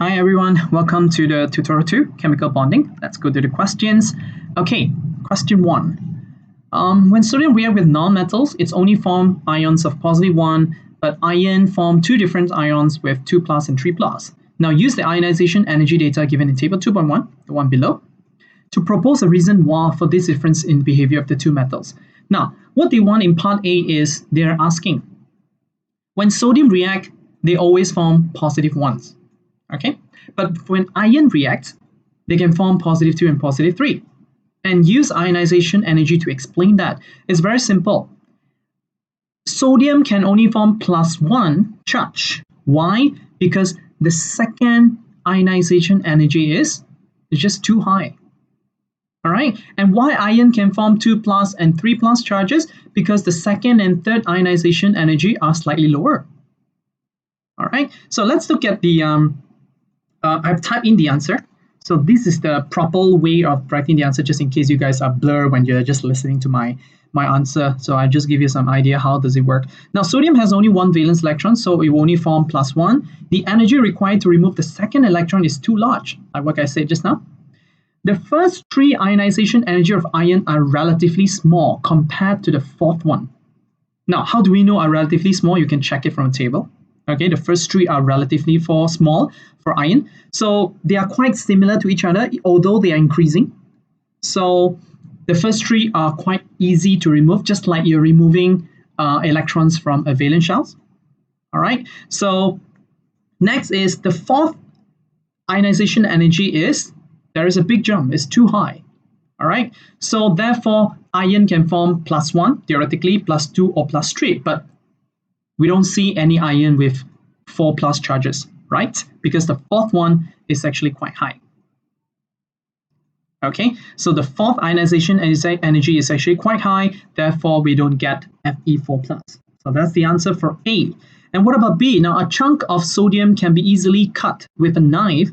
Hi everyone, welcome to the tutorial 2, chemical bonding. Let's go to the questions. Okay, question 1. When sodium reacts with non-metals, it's only form ions of positive 1, but iron form two different ions with 2 plus and 3 plus. Now use the ionization energy data given in table 2.1, the one below, to propose a reason why for this difference in behavior of the two metals. Now, what they want in part A is they're asking, when sodium react, they always form positive 1s. Okay, but when iron reacts, they can form positive 2 and positive 3. And use ionization energy to explain that. It's very simple. Sodium can only form plus 1 charge. Why? Because the second ionization energy is just too high. All right, and why iron can form 2 plus and 3 plus charges? Because the second and third ionization energy are slightly lower. All right, so let's look at the I've typed in the answer. So this is the proper way of writing the answer, just in case you guys are blurred when you're just listening to my answer. So I just give you some idea how does it work. Now sodium has only one valence electron, so it will only form plus 1. The energy required to remove the second electron is too large, like what I said just now. The first 3 ionization energy of iron are relatively small compared to the fourth one. Now, how do we know are relatively small? You can check it from a table. Okay, the first 3 are relatively small for iron. So they are quite similar to each other, although they are increasing. So the first 3 are quite easy to remove, just like you're removing electrons from a valence shells. All right, so next is the fourth ionization energy is, there is a big jump, it's too high. All right, so therefore iron can form plus 1, theoretically, plus 2 or plus 3, but we don't see any iron with 4 plus charges, right? Because the fourth one is actually quite high. Okay, so the fourth ionization energy is actually quite high, therefore we don't get Fe4 plus. So that's the answer for A. And what about B? Now a chunk of sodium can be easily cut with a knife.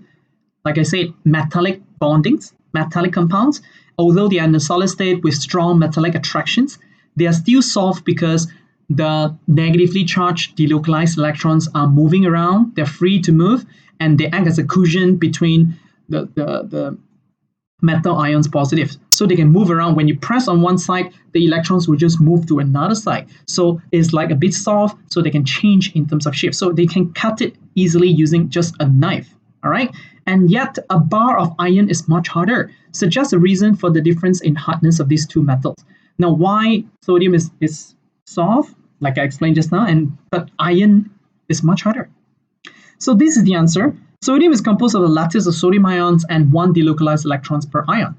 Like I said, metallic bondings, metallic compounds, although they are in a solid state with strong metallic attractions, they are still soft because the negatively charged delocalized electrons are moving around, they're free to move, and they act as a cushion between the metal ions positives. So they can move around. When you press on one side, the electrons will just move to another side. So it's like a bit soft, so they can change in terms of shape. So they can cut it easily using just a knife. All right, and yet a bar of iron is much harder. Suggests a reason for the difference in hardness of these two metals. Now, why sodium is soft, like I explained just now, but iron is much harder. So this is the answer. Sodium is composed of a lattice of sodium ions and 1 delocalized electrons per ion.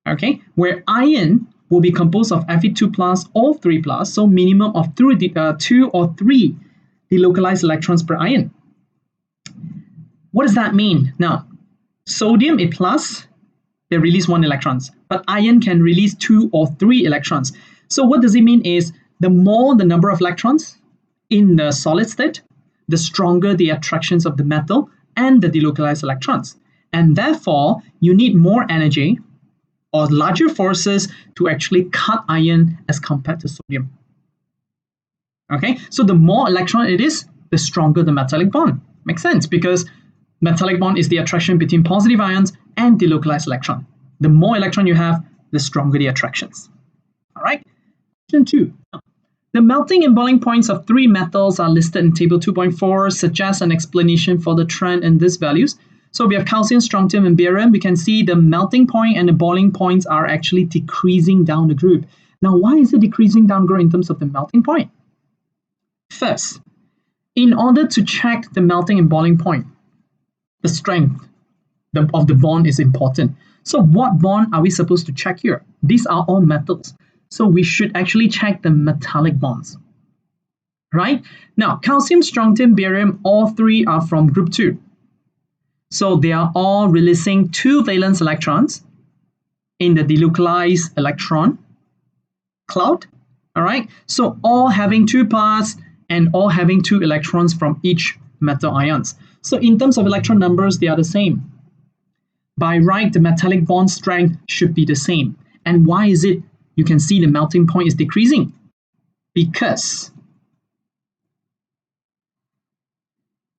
Okay, where iron will be composed of Fe2 plus or 3 plus, so minimum of 2 or 3 delocalized electrons per ion. What does that mean? Now, sodium a plus, they release 1 electrons, but iron can release 2 or 3 electrons. So what does it mean is, the more the number of electrons in the solid state, the stronger the attractions of the metal and the delocalized electrons. And therefore, you need more energy or larger forces to actually cut iron as compared to sodium. Okay, so the more electron it is, the stronger the metallic bond. Makes sense, because metallic bond is the attraction between positive ions and delocalized electron. The more electron you have, the stronger the attractions. All right. Question 2. The melting and boiling points of 3 metals are listed in table 2.4, suggests an explanation for the trend in these values. So we have calcium, strontium, and barium. We can see the melting point and the boiling points are actually decreasing down the group. Now, why is it decreasing down the group in terms of the melting point? First, in order to check the melting and boiling point, the strength of the bond is important. So what bond are we supposed to check here? These are all metals. So we should actually check the metallic bonds, right? Now, calcium, strontium, barium, all 3 are from group 2. So they are all releasing 2 valence electrons in the delocalized electron cloud, all right? So all having 2 plus and all having 2 electrons from each metal ions. So in terms of electron numbers, they are the same. By right, the metallic bond strength should be the same. And why is it? You can see the melting point is decreasing because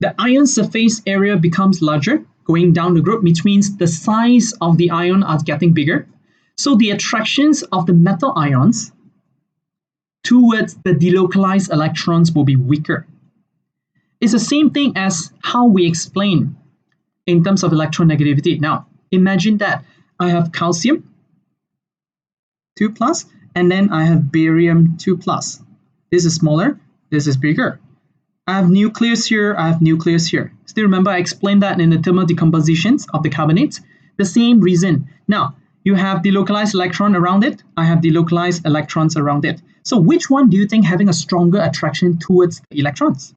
the ion surface area becomes larger going down the group, which means the size of the ion are getting bigger. So the attractions of the metal ions towards the delocalized electrons will be weaker. It's the same thing as how we explain in terms of electronegativity. Now, imagine that I have calcium 2 plus, and then I have barium 2 plus. This is smaller, this is bigger. I have nucleus here, I have nucleus here. Still remember I explained that in the thermal decompositions of the carbonates? The same reason. Now, you have delocalized electron around it, I have delocalized electrons around it. So which one do you think having a stronger attraction towards the electrons?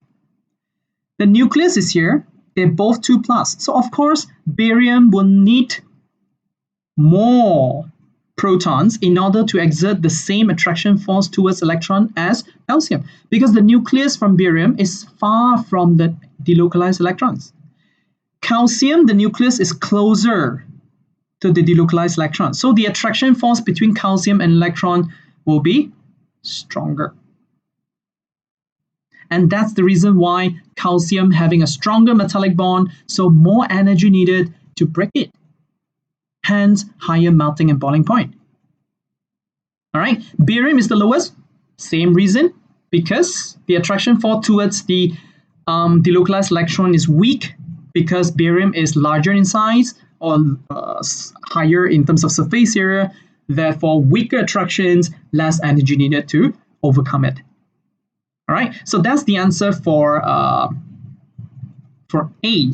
The nucleus is here, they're both 2 plus. So of course, barium will need more protons in order to exert the same attraction force towards electron as calcium, because the nucleus from barium is far from the delocalized electrons. Calcium, the nucleus is closer to the delocalized electron. So the attraction force between calcium and electron will be stronger. And that's the reason why calcium having a stronger metallic bond, so more energy needed to break it. Hence, higher melting and boiling point. All right, barium is the lowest. Same reason, because the attraction force towards the delocalized electron is weak, because barium is larger in size or higher in terms of surface area. Therefore, weaker attractions, less energy needed to overcome it. All right, so that's the answer for A.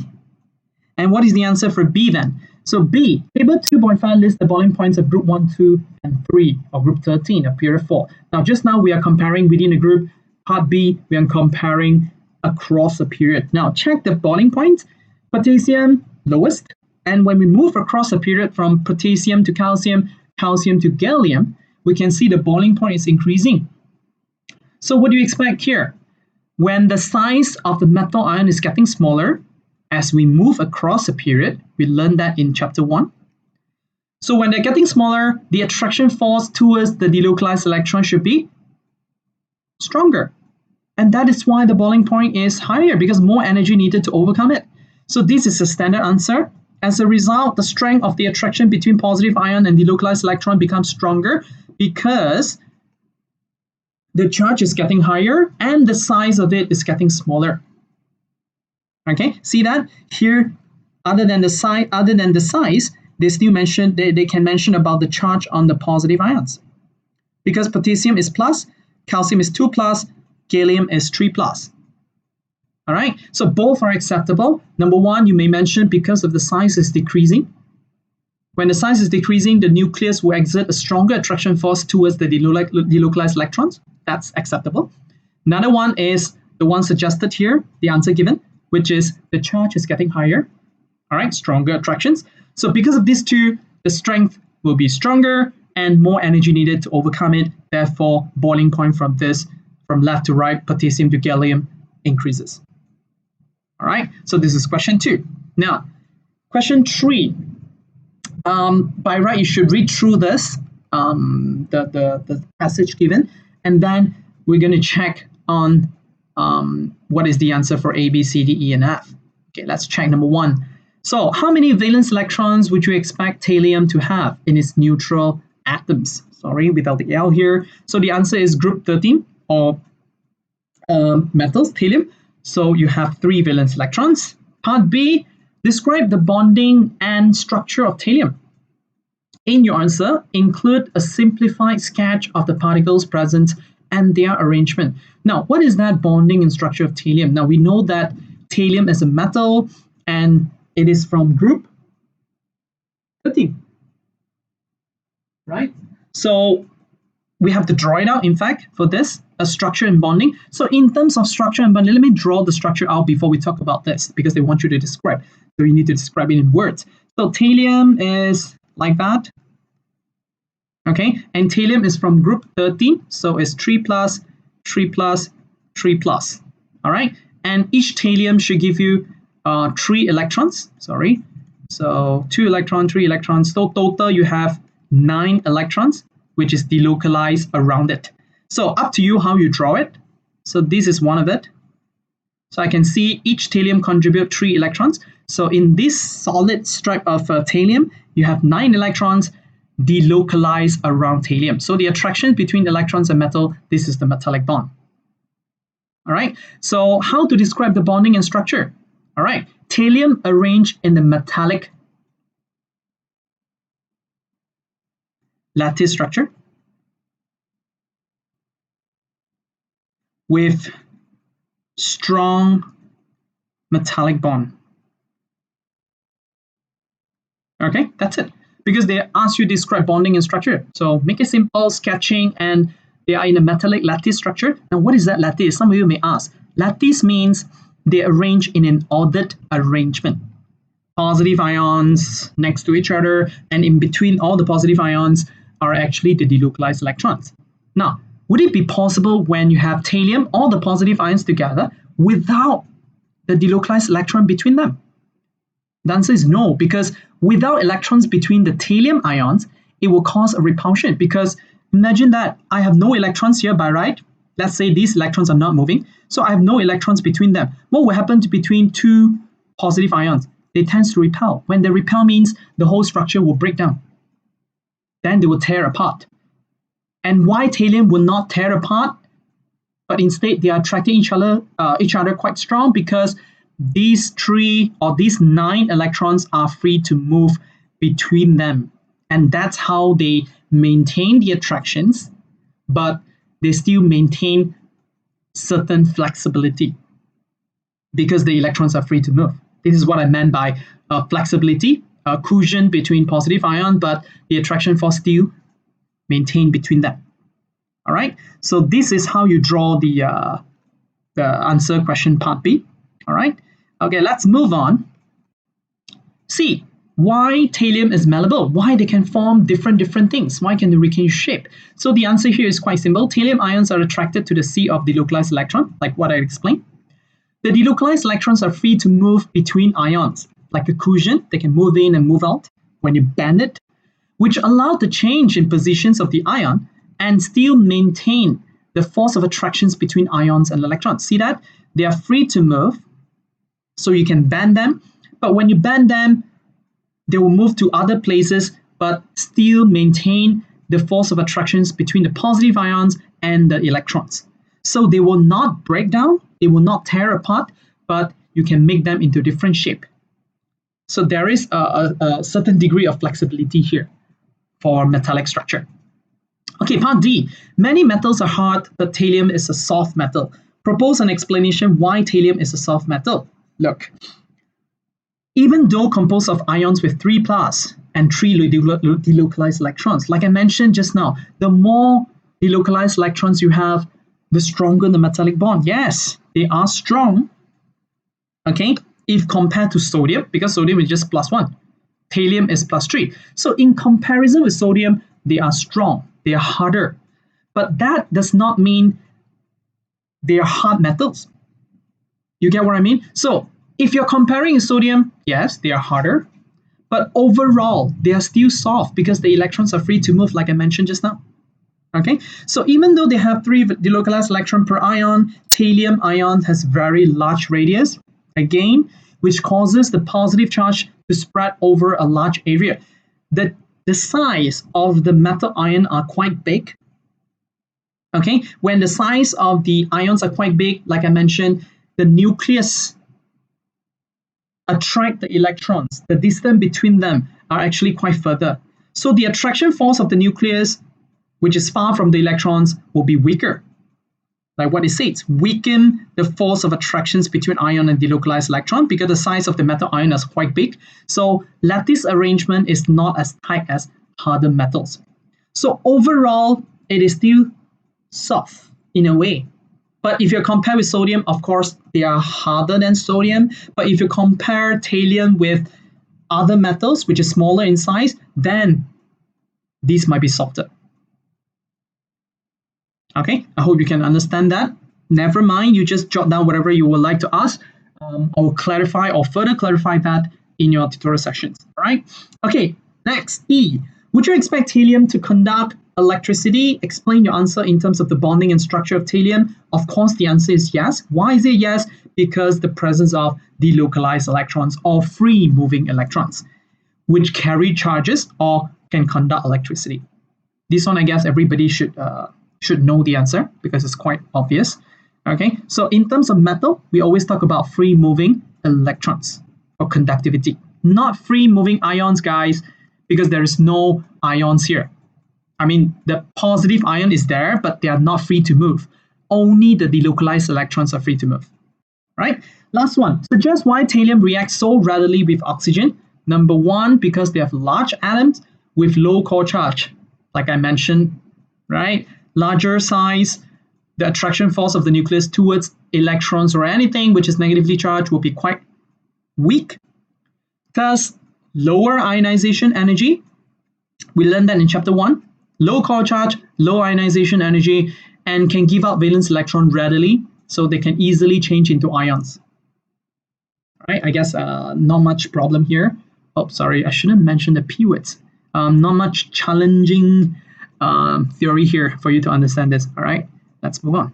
And what is the answer for B then? So B, table 2.5 lists the boiling points of group 1, 2, and 3, or group 13 of period 4. Now, just now we are comparing within a group. Part B, we are comparing across a period. Now, check the boiling points. Potassium, lowest. And when we move across a period from potassium to calcium, calcium to gallium, we can see the boiling point is increasing. So what do you expect here? When the size of the metal ion is getting smaller, as we move across a period, we learned that in chapter 1. So when they're getting smaller, the attraction force towards the delocalized electron should be stronger. And that is why the boiling point is higher, because more energy needed to overcome it. So this is the standard answer. As a result, the strength of the attraction between positive ion and delocalized electron becomes stronger because the charge is getting higher and the size of it is getting smaller. Okay, see that here? Other than the size, they still mention they can mention about the charge on the positive ions, because potassium is plus, calcium is 2 plus, gallium is 3 plus. All right, so both are acceptable. Number one, you may mention because of the size is decreasing. When the size is decreasing, the nucleus will exert a stronger attraction force towards the delocalized electrons. That's acceptable. Another one is the one suggested here, the answer given, which is the charge is getting higher. All right, stronger attractions. So because of these two, the strength will be stronger and more energy needed to overcome it. Therefore, boiling point from left to right, potassium to gallium increases. All right, so this is question 2. Now, question 3. By right, you should read through this, the passage given, and then we're going to check on what is the answer for A, B, C, D, E, and F. Okay, let's check number 1. So how many valence electrons would you expect thallium to have in its neutral atoms? Sorry, without the L here. So the answer is group 13, or metals, thallium. So you have 3 valence electrons. Part B, describe the bonding and structure of thallium. In your answer, include a simplified sketch of the particles present and their arrangement. Now, what is that bonding and structure of thallium? Now, we know that thallium is a metal and it is from group 13, right? So we have to draw it out, in fact, for this, a structure and bonding. So in terms of structure and bonding, let me draw the structure out before we talk about this, because they want you to describe. So you need to describe it in words. So thallium is like that. Okay, and thallium is from group 13, so it's 3 plus, 3 plus, 3 plus. All right, and each thallium should give you 3 electrons. Sorry, so 2 electrons, 3 electrons. So total you have 9 electrons, which is delocalized around it. So up to you how you draw it. So this is one of it. So I can see each thallium contribute 3 electrons. So in this solid stripe of thallium, you have 9 electrons delocalized around thallium. So the attraction between electrons and metal, this is the metallic bond. All right, so how to describe the bonding and structure? All right, thallium arranged in the metallic lattice structure with strong metallic bond. Okay, that's it. Because they ask you to describe bonding and structure. So make it simple, sketching, and they are in a metallic lattice structure. And what is that lattice? Some of you may ask. Lattice means they arrange in an ordered arrangement. Positive ions next to each other, and in between all the positive ions are actually the delocalized electrons. Now, would it be possible when you have thallium, all the positive ions together, without the delocalized electron between them? The answer is no, because without electrons between the thallium ions, it will cause a repulsion. Because imagine that I have no electrons here by right. Let's say these electrons are not moving. So I have no electrons between them. What will happen between two positive ions? They tend to repel. When they repel means the whole structure will break down. Then they will tear apart. And why thallium will not tear apart, but instead they are attracting each other quite strong? Because these 3 or these 9 electrons are free to move between them. And that's how they maintain the attractions, but they still maintain certain flexibility because the electrons are free to move. This is what I meant by flexibility, cohesion between positive ion, but the attraction force still maintained between them. All right, so this is how you draw the answer question part B. All right, okay, let's move on. See, why thallium is malleable? Why they can form different things? Why can they retain shape? So the answer here is quite simple. Thallium ions are attracted to the sea of delocalized electron, like what I explained. The delocalized electrons are free to move between ions, like a cohesion. They can move in and move out when you bend it, which allow the change in positions of the ion and still maintain the force of attractions between ions and electrons. See that? They are free to move, so you can bend them, but when you bend them, they will move to other places, but still maintain the force of attractions between the positive ions and the electrons. So they will not break down, they will not tear apart, but you can make them into different shape. So there is a certain degree of flexibility here for metallic structure. Okay, part D. Many metals are hard, but thallium is a soft metal. Propose an explanation why thallium is a soft metal. Look, even though composed of ions with 3 plus and 3 delocalized electrons, like I mentioned just now, the more delocalized electrons you have, the stronger the metallic bond. Yes, they are strong, okay, if compared to sodium, because sodium is just +1. Thallium is +3. So in comparison with sodium, they are strong, they are harder. But that does not mean they are hard metals. You get what I mean? So if you're comparing sodium, yes, they are harder, but overall, they are still soft because the electrons are free to move, like I mentioned just now. Okay, so even though they have 3 delocalized electrons per ion, thallium ion has very large radius, again, which causes the positive charge to spread over a large area. The size of the metal ion are quite big. Okay, when the size of the ions are quite big, like I mentioned, the nucleus attract the electrons. The distance between them are actually quite further. So the attraction force of the nucleus, which is far from the electrons, will be weaker. Like what it says, weaken the force of attractions between ion and delocalized electron because the size of the metal ion is quite big. So lattice arrangement is not as tight as harder metals. So overall, it is still soft in a way. But if you compare with sodium, of course, they are harder than sodium. But if you compare thallium with other metals, which is smaller in size, then these might be softer. Okay, I hope you can understand that. Never mind, you just jot down whatever you would like to ask. I will clarify or further clarify that in your tutorial sections. All right. Okay, next, E. Would you expect thallium to conduct electricity? Explain your answer in terms of the bonding and structure of thallium. Of course, the answer is yes. Why is it yes? Because the presence of delocalized electrons or free moving electrons, which carry charges or can conduct electricity. This one, I guess everybody should know the answer because it's quite obvious. Okay, so in terms of metal, we always talk about free moving electrons or conductivity, not free moving ions, guys, because there is no ions here. I mean, the positive ion is there, but they are not free to move. Only the delocalized electrons are free to move. Right? Last one. Suggest why thallium reacts so readily with oxygen. Number one, because they have large atoms with low core charge. Like I mentioned, right? Larger size, the attraction force of the nucleus towards electrons or anything which is negatively charged will be quite weak. Thus, lower ionization energy. We learned that in chapter 1. Low core charge, low ionization energy, and can give out valence electron readily, so they can easily change into ions. Right? I guess not much problem here. Oh, sorry, I shouldn't mention the p-words. Not much challenging theory here for you to understand this. All right, let's move on.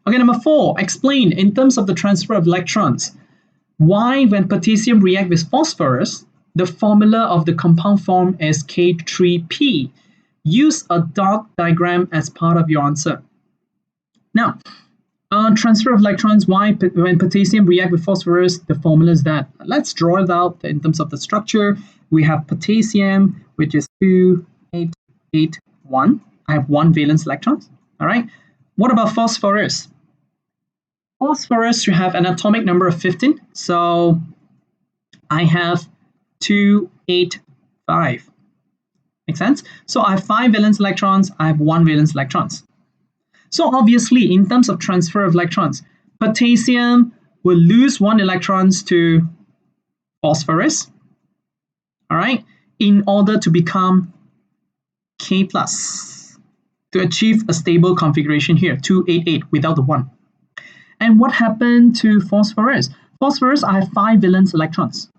Okay, number 4, explain in terms of the transfer of electrons. Why, when potassium reacts with phosphorus, the formula of the compound form is K3P. Use a dot diagram as part of your answer. Now, transfer of electrons, why when potassium reacts with phosphorus, the formula is that. Let's draw it out in terms of the structure. We have potassium, which is 2881. I have 1 valence electron. All right. What about phosphorus? Phosphorus, you have an atomic number of 15. So I have 285. Make sense? So I have 5 valence electrons. I have 1 valence electrons. So obviously, in terms of transfer of electrons, potassium will lose 1 electrons to phosphorus, all right, in order to become K+, to achieve a stable configuration here, 288 without the 1. And what happened to phosphorus? Phosphorus, I have 5 valence electrons,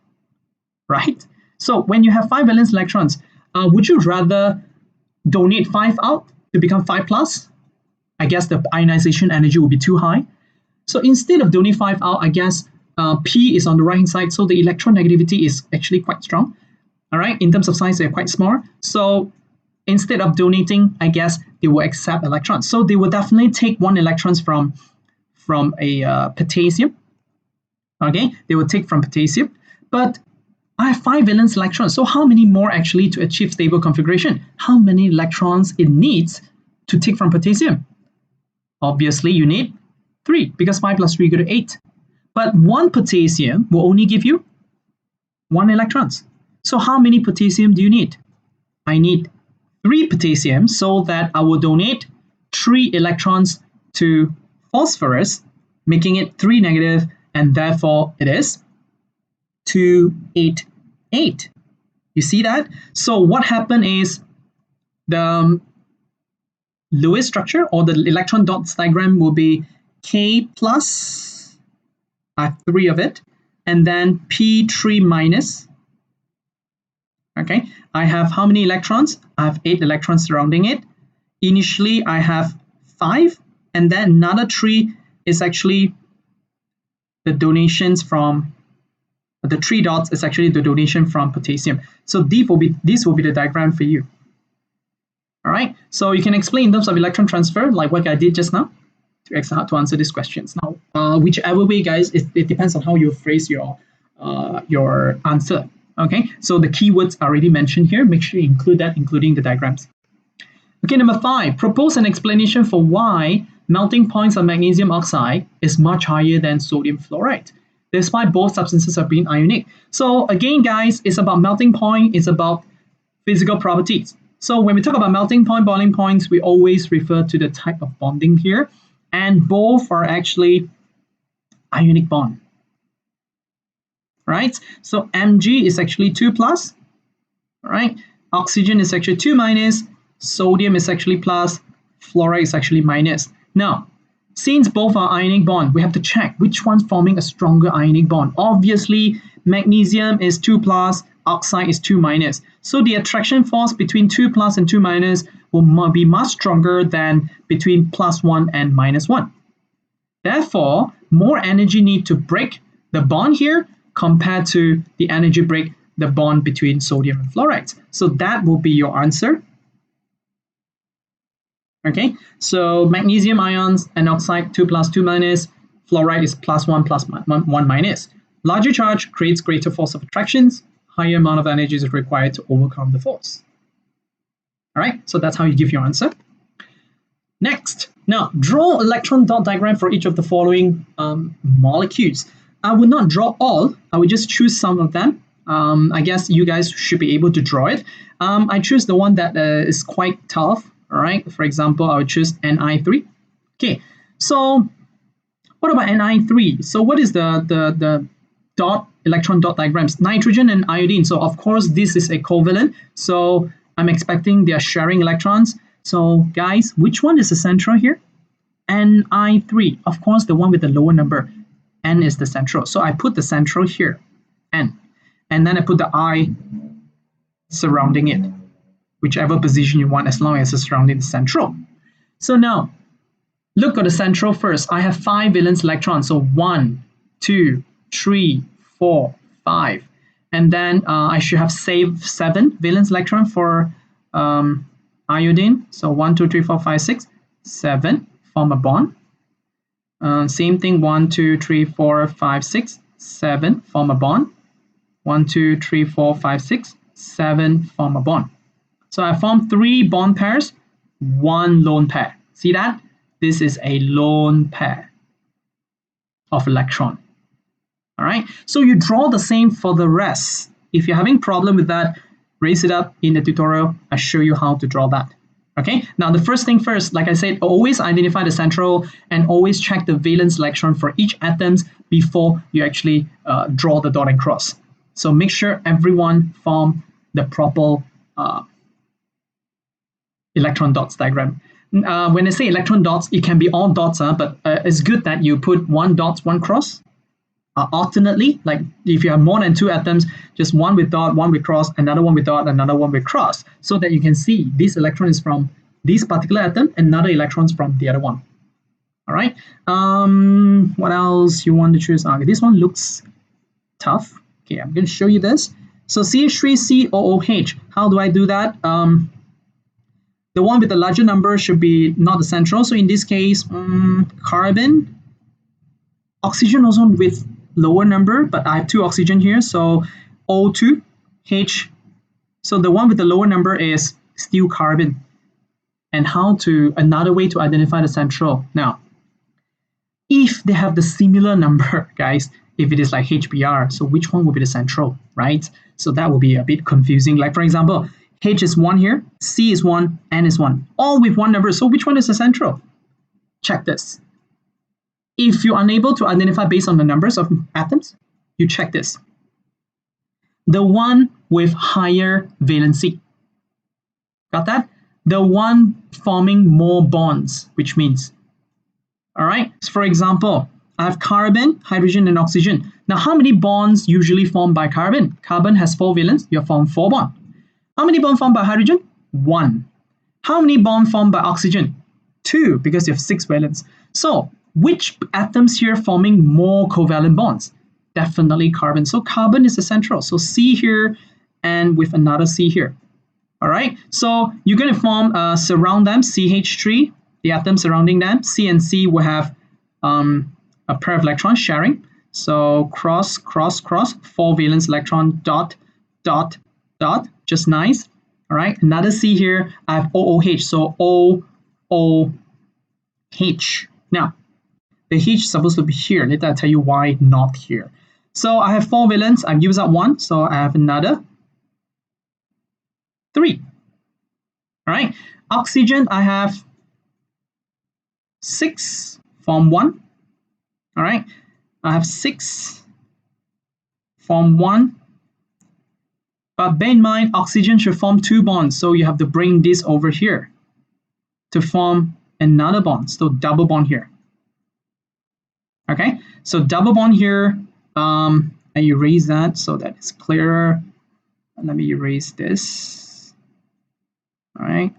right? So when you have 5 valence electrons, would you rather donate 5 out to become 5+? I guess the ionization energy will be too high. So instead of donating 5 out, I guess P is on the right hand side, so the electronegativity is actually quite strong. All right, in terms of size, they're quite small. So instead of donating, I guess they will accept electrons. So they will definitely take 1 electrons from a potassium. Okay, they will take from potassium, but I have 5 valence electrons. So how many more actually to achieve stable configuration? How many electrons it needs to take from potassium? Obviously, you need 3 because 5 plus 3 equal to 8. But 1 potassium will only give you 1 electrons. So how many potassium do you need? I need 3 potassium so that I will donate 3 electrons to phosphorus, making it 3 negative, and therefore it is 288. You see that? So what happened is the Lewis structure or the electron dots diagram will be K+, I have 3 of it, and then P3 minus. Okay, I have how many electrons? I have 8 electrons surrounding it. Initially, I have 5, and then another 3 is actually the donations from the 3 dots is actually the donation from potassium. So this will be the diagram for you. All right, so you can explain in terms of electron transfer, like what I did just now, to answer these questions. Now, whichever way, guys, it depends on how you phrase your answer. Okay, so the keywords are already mentioned here. Make sure you include that, including the diagrams. Okay, number 5, propose an explanation for why melting points of magnesium oxide is much higher than sodium fluoride, despite both substances are being ionic. So again, guys, it's about melting point, it's about physical properties. So when we talk about melting point, boiling points, we always refer to the type of bonding here, and both are actually ionic bond. Right? So Mg is actually 2+, right? Oxygen is actually 2-, sodium is actually plus, fluoride is actually minus. Now, since both are ionic bond, we have to check which one's forming a stronger ionic bond. Obviously, magnesium is 2+, oxide is 2-. So the attraction force between 2+ and 2- will be much stronger than between +1 and -1. Therefore, more energy need to break the bond here compared to the energy break the bond between sodium and fluoride. So that will be your answer. Okay, so magnesium ions and oxide 2 plus 2 minus, fluoride is +1 plus 1 minus. Larger charge creates greater force of attractions, higher amount of energy is required to overcome the force. All right, so that's how you give your answer. Next, now draw electron dot diagram for each of the following molecules. I will not draw all, I will just choose some of them. I guess you guys should be able to draw it. I choose the one that is quite tough. All right, for example, I would choose Ni3. Okay, so what about Ni3? So what is the electron dot diagrams? Nitrogen and iodine. So of course, this is a covalent. So I'm expecting they are sharing electrons. So guys, which one is the central here? Ni3. Of course, the one with the lower number. N is the central. So I put the central here, N. And then I put the I surrounding it, whichever position you want, as long as it's surrounding the central. So now, look at the central first. I have 5 valence electrons. So 1, 2, 3, 4, 5. And then I should have saved 7 valence electron for iodine. So 1, 2, 3, 4, 5, 6, 7 form a bond. Same thing, 1, 2, 3, 4, 5, 6, 7 form a bond. 1, 2, 3, 4, 5, 6, 7 form a bond. So I formed 3 bond pairs, 1 lone pair. See that? This is a lone pair of electron. All right. So you draw the same for the rest. If you're having problem with that, raise it up in the tutorial. I show you how to draw that. Okay. Now the first thing first, like I said, always identify the central and always check the valence electron for each atoms before you actually draw the dot and cross. So make sure everyone form the proper electron dots diagram. When I say electron dots, it can be all dots, but it's good that you put 1 dot, 1 cross alternately. Like if you have more than 2 atoms, just 1 with dot, 1 with cross, another 1 with dot, another 1 with cross, so that you can see this electron is from this particular atom, another electrons from the other one. All right. What else you want to choose? Okay, this one looks tough. Okay, I'm going to show you this. So CH3COOH, how do I do that? The one with the larger number should be not the central. So in this case, carbon, oxygen also with lower number, but I have 2 oxygen here. So O2, H. So the one with the lower number is still carbon. And another way to identify the central. Now, if they have the similar number, guys, if it is like HBr, so which one will be the central, right? So that will be a bit confusing. Like for example, H is 1 here, C is 1, N is 1, all with 1 number. So which one is the central? Check this. If you're unable to identify based on the numbers of atoms, you check this. The one with higher valency. Got that? The one forming more bonds, which means, all right, so for example, I have carbon, hydrogen, and oxygen. Now, how many bonds usually formed by carbon? Carbon has 4 valence, you form 4 bonds. How many bonds formed by hydrogen? 1. How many bonds formed by oxygen? 2, because you have 6 valence. So, which atoms here forming more covalent bonds? Definitely carbon. So, carbon is the central. So, C here and with another C here. All right. So, you're going to form, surround them, CH3, the atom surrounding them. C and C will have a pair of electrons sharing. So, cross, cross, cross, 4 valence electron, dot, dot, dot, just nice. All right, another C here, I have OOH, so OOH. Now, the H is supposed to be here. Later I'll tell you why not here. So I have 4 valence, I've used up 1, so I have another 3. All right, oxygen, I have 6, form 1. All right, I have 6, form 1. But bear in mind, oxygen should form 2 bonds, so you have to bring this over here to form another bond, so double bond here. Okay, so double bond here, I erase that so that it's clearer. Let me erase this. All right,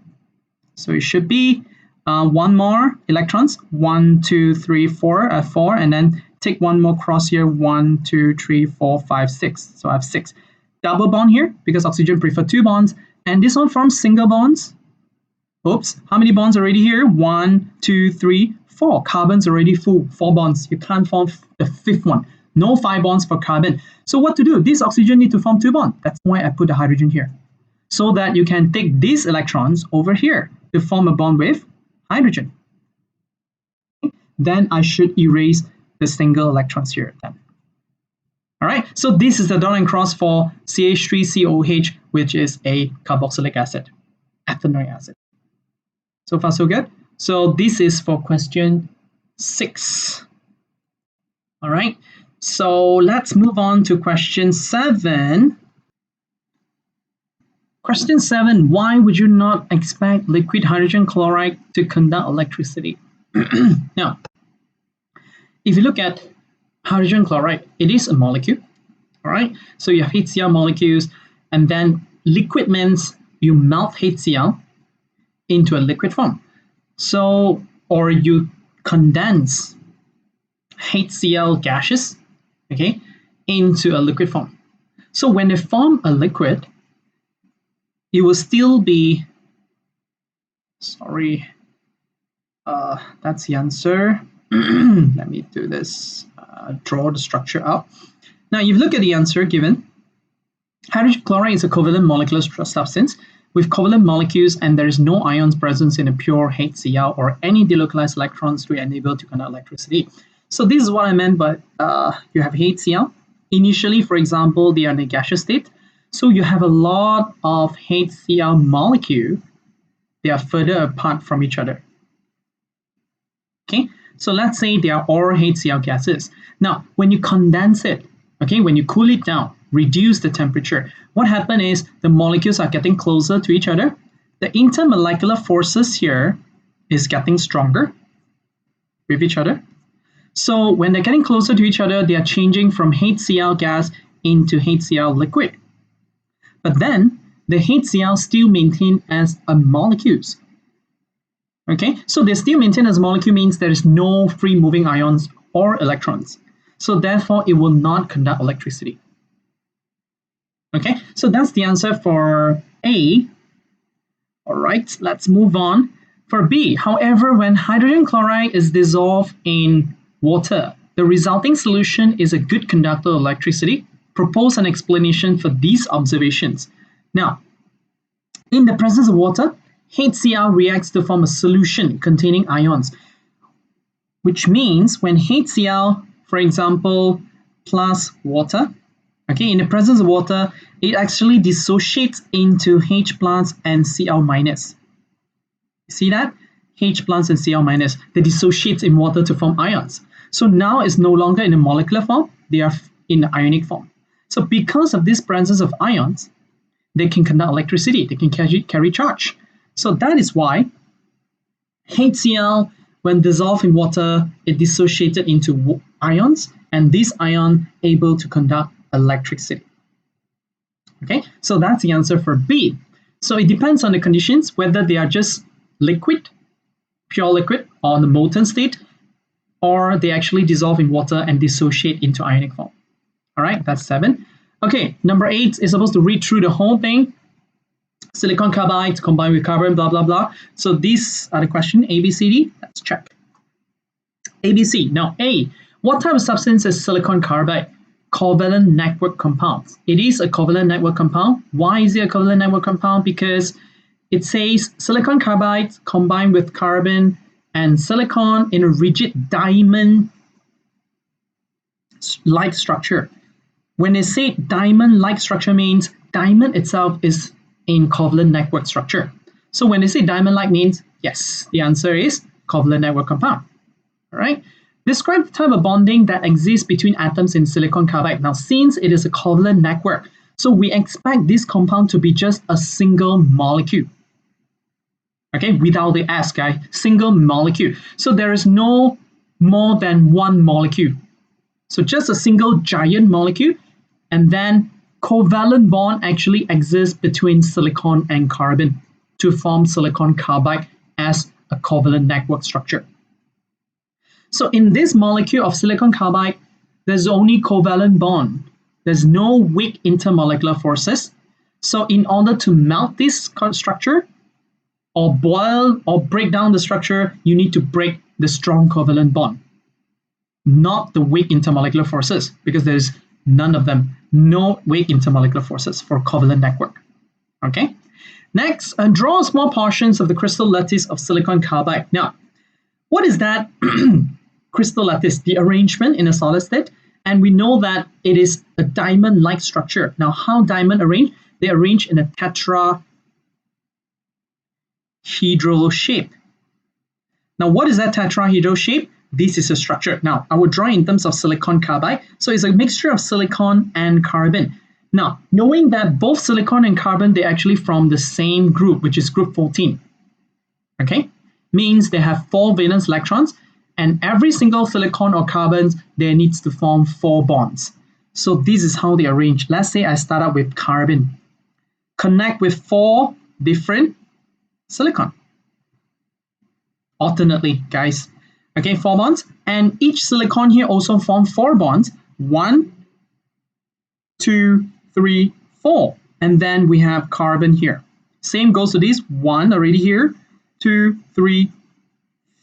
So it should be one more electrons, 1, 2, 3, 4, 4, and then take one more cross here, 1, 2, 3, 4, 5, 6. So I have 6. Double bond here because oxygen prefer 2 bonds, and this one forms single bonds. Oops, how many bonds already here? 1, 2, 3, 4. Carbon's already full, 4 bonds. You can't form the 5th one. No 5 bonds for carbon. So what to do? This oxygen need to form 2 bonds. That's why I put the hydrogen here. So that you can take these electrons over here to form a bond with hydrogen. Then I should erase the single electrons here then. All right, so this is the dot and cross for CH3COOH, which is a carboxylic acid, ethanoic acid. So far, so good. So this is for question 6. All right, so let's move on to question 7. Question 7, why would you not expect liquid hydrogen chloride to conduct electricity? Now, if you look at hydrogen chloride, it is a molecule, all right? So you have HCl molecules, and then liquid means you melt HCl into a liquid form. So, or you condense HCl gases, okay, into a liquid form. So when they form a liquid, it will still be, that's the answer. Let me do this, draw the structure out. Now, if you look at the answer given, hydrogen chloride is a covalent molecular substance with covalent molecules, and there is no ions present in a pure HCl or any delocalized electrons to enable to conduct electricity. So this is what I meant by you have HCl. Initially, for example, they are in a gaseous state. So you have a lot of HCl molecules. They are further apart from each other. Okay, so let's say they are all HCl gases. Now, when you condense it, okay, when you cool it down, reduce the temperature, what happens is the molecules are getting closer to each other. The intermolecular forces here is getting stronger with each other. So when they're getting closer to each other, they are changing from HCl gas into HCl liquid. But then the HCl still maintain as a molecules. Okay, so they still maintain as a molecule means there is no free moving ions or electrons. So therefore, it will not conduct electricity. Okay, so that's the answer for A. All right, let's move on. For B, however, when hydrogen chloride is dissolved in water, the resulting solution is a good conductor of electricity. Propose an explanation for these observations. Now, in the presence of water, HCl reacts to form a solution containing ions, which means when HCl, for example, plus water, okay, in the presence of water, it actually dissociates into H plus and Cl minus. See that? H plus and Cl minus, they dissociate in water to form ions. So now it's no longer in a molecular form, they are in the ionic form. So because of this presence of ions, they can conduct electricity, they can carry charge. So that is why HCl, when dissolved in water, it dissociated into ions, and this ion able to conduct electricity. Okay, so that's the answer for B. So it depends on the conditions, whether they are just liquid, pure liquid, or in the molten state, or they actually dissolve in water and dissociate into ionic form. All right, that's 7. Okay, number 8 is supposed to read through the whole thing. Silicon carbide combined with carbon, blah, blah, blah. So these are the question, A, B, C, D. Let's check. A, B, C. Now, A, what type of substance is silicon carbide? Covalent network compound. It is a covalent network compound. Why is it a covalent network compound? Because it says silicon carbide combined with carbon and silicon in a rigid diamond-like structure. When they say diamond-like structure means diamond itself is in covalent network structure. So when they say diamond-like means, yes, the answer is covalent network compound. All right. Describe the type of bonding that exists between atoms in silicon carbide. Now, since it is a covalent network, so we expect this compound to be just a single molecule. Okay, without the S, guys, single molecule. So there is no more than one molecule. So just a single giant molecule, and then covalent bond actually exists between silicon and carbon. to form silicon carbide as a covalent network structure. So in this molecule of silicon carbide, there's only covalent bond. There's no weak intermolecular forces. So in order to melt this structure or boil or break down the structure, you need to break the strong covalent bond, not the weak intermolecular forces, because there's none of them. No weak intermolecular forces for covalent network. Okay. Next, draw small portions of the crystal lattice of silicon carbide. Now, what is that crystal lattice? The arrangement in a solid state. And we know that it is a diamond-like structure. Now, how diamond arrange? They arrange in a tetrahedral shape. Now, what is that tetrahedral shape? This is a structure. Now, I will draw in terms of silicon carbide. So it's a mixture of silicon and carbon. Now, knowing that both silicon and carbon, they actually form the same group, which is group 14. Okay? Means they have 4 valence electrons, and every single silicon or carbon, there needs to form 4 bonds. So this is how they arrange. Let's say I start out with carbon. Connect with 4 different silicon. Alternately, guys. Okay, 4 bonds. And each silicon here also form 4 bonds. 1, 2, 3, 4. And then we have carbon here. Same goes to this. 1 already here. 2, 3,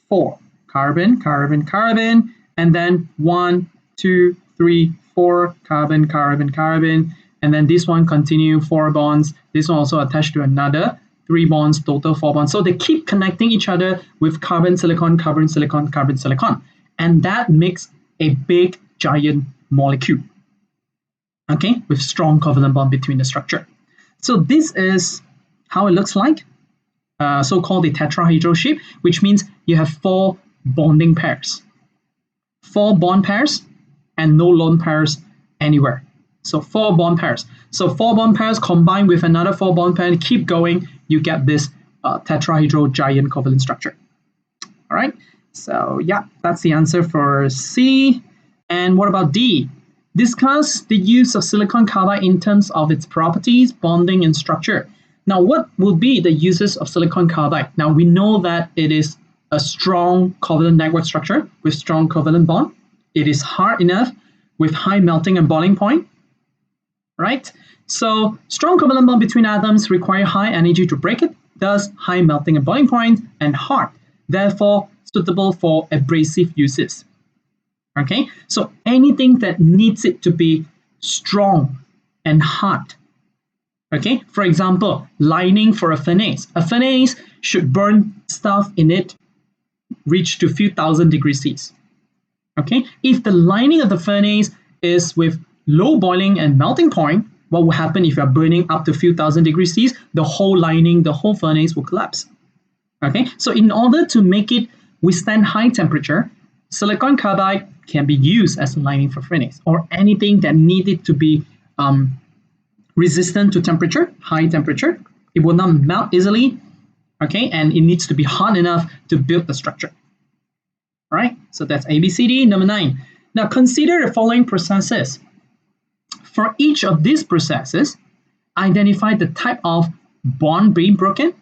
4. Carbon, carbon, carbon. And then 1, 2, 3, 4. Carbon, carbon, carbon. And then this one continue 4 bonds. This one also attached to another 3 bonds, total 4 bonds. So they keep connecting each other with carbon, silicon, carbon, silicon, carbon, silicon. And that makes a big, giant molecule. Okay, with strong covalent bond between the structure. So this is how it looks like, so-called the tetrahedral shape, which means you have 4 bonding pairs. 4 bond pairs and no lone pairs anywhere. So 4 bond pairs. So 4 bond pairs combined with another 4 bond pair, and keep going, you get this tetrahedral giant covalent structure. All right, so yeah, that's the answer for C. And what about D? Discuss the use of silicon carbide in terms of its properties, bonding, and structure. Now, what will be the uses of silicon carbide? Now, we know that it is a strong covalent network structure with strong covalent bond. It is hard enough with high melting and boiling point, right? So, strong covalent bond between atoms require high energy to break it, thus high melting and boiling point, and hard, therefore suitable for abrasive uses. Okay, so anything that needs it to be strong and hard. Okay, for example, lining for a furnace. A furnace should burn stuff in it reach to a few thousand degrees Celsius. Okay, if the lining of the furnace is with low boiling and melting point, what will happen if you are burning up to a few thousand degrees Celsius? The whole lining, the whole furnace will collapse. Okay, so in order to make it withstand high temperature, silicon carbide can be used as a lining for furnace, or anything that needed to be resistant to temperature, high temperature. It will not melt easily, okay, and it needs to be hard enough to build the structure. All right, so that's ABCD. Number 9. Now consider the following processes. For each of these processes, identify the type of bond being broken,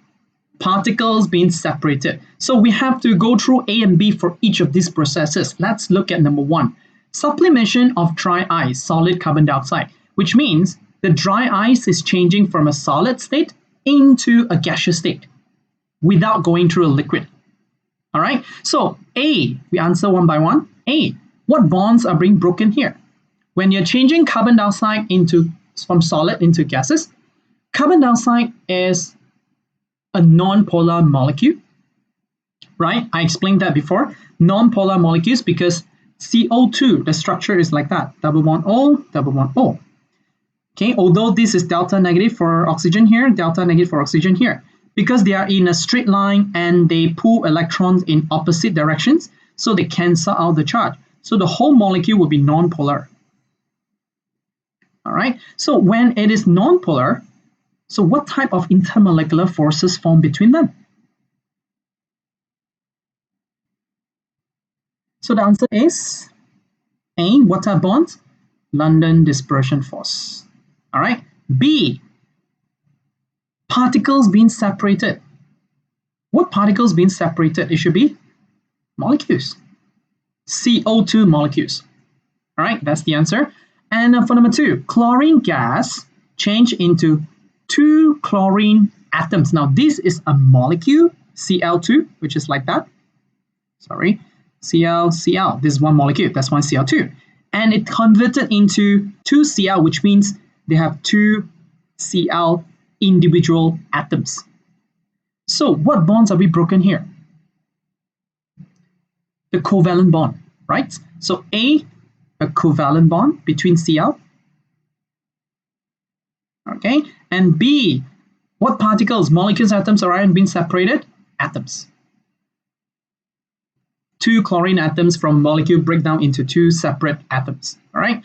particles being separated. So we have to go through A and B for each of these processes. Let's look at number 1. Sublimation of dry ice, solid carbon dioxide, which means the dry ice is changing from a solid state into a gaseous state without going through a liquid. All right, so A, we answer one by one. A, what bonds are being broken here? When you're changing carbon dioxide from solid into gases, carbon dioxide is a non-polar molecule, right? I explained that before. Non-polar molecules because CO2, the structure is like that. Double bond O, double bond O. Okay, although this is delta negative for oxygen here, delta negative for oxygen here. Because they are in a straight line and they pull electrons in opposite directions, so they cancel out the charge. So the whole molecule will be non-polar. All right, so when it is non-polar, so what type of intermolecular forces form between them? So the answer is A, what type of bonds? London dispersion force. All right. B, particles being separated. what particles being separated? It should be molecules, CO2 molecules. All right, that's the answer. And for number 2, chlorine gas change into 2 chlorine atoms. Now this is a molecule, Cl2, which is like that. Sorry, Cl. This is one molecule, that's one Cl2. And it converted into 2 Cl, which means they have 2 Cl individual atoms. So what bonds are we broken here? The covalent bond, right? So A covalent bond between Cl. Okay, and B, what particles, molecules, atoms are being separated? Atoms. 2 chlorine atoms from molecule break down into 2 separate atoms. All right,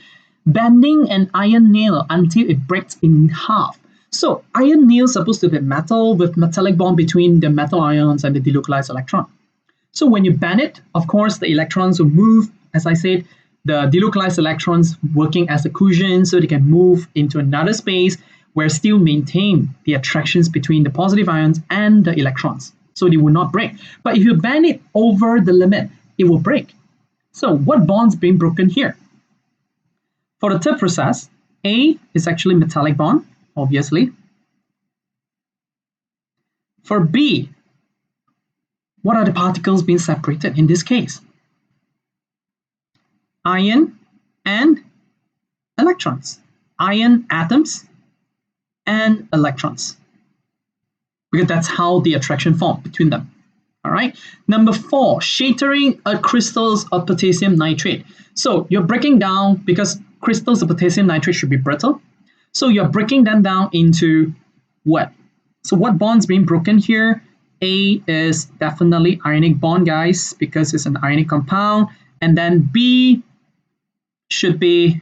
bending an iron nail until it breaks in half. So iron nail is supposed to be metal with metallic bond between the metal ions and the delocalized electron. So when you bend it, of course, the electrons will move. As I said, the delocalized electrons working as a cushion, so they can move into another space where still maintain the attractions between the positive ions and the electrons. So they will not break. But if you bend it over the limit, it will break. So what bonds being broken here? For the third process, A is actually metallic bond, obviously. For B, what are the particles being separated in this case? Iron and electrons. Iron atoms and electrons. Because that's how the attraction formed between them. All right. Number 4, shattering a crystals of potassium nitrate. So you're breaking down, because crystals of potassium nitrate should be brittle. So you're breaking them down into what? So what bonds being broken here? A is definitely ionic bond, guys, because it's an ionic compound. And then B should be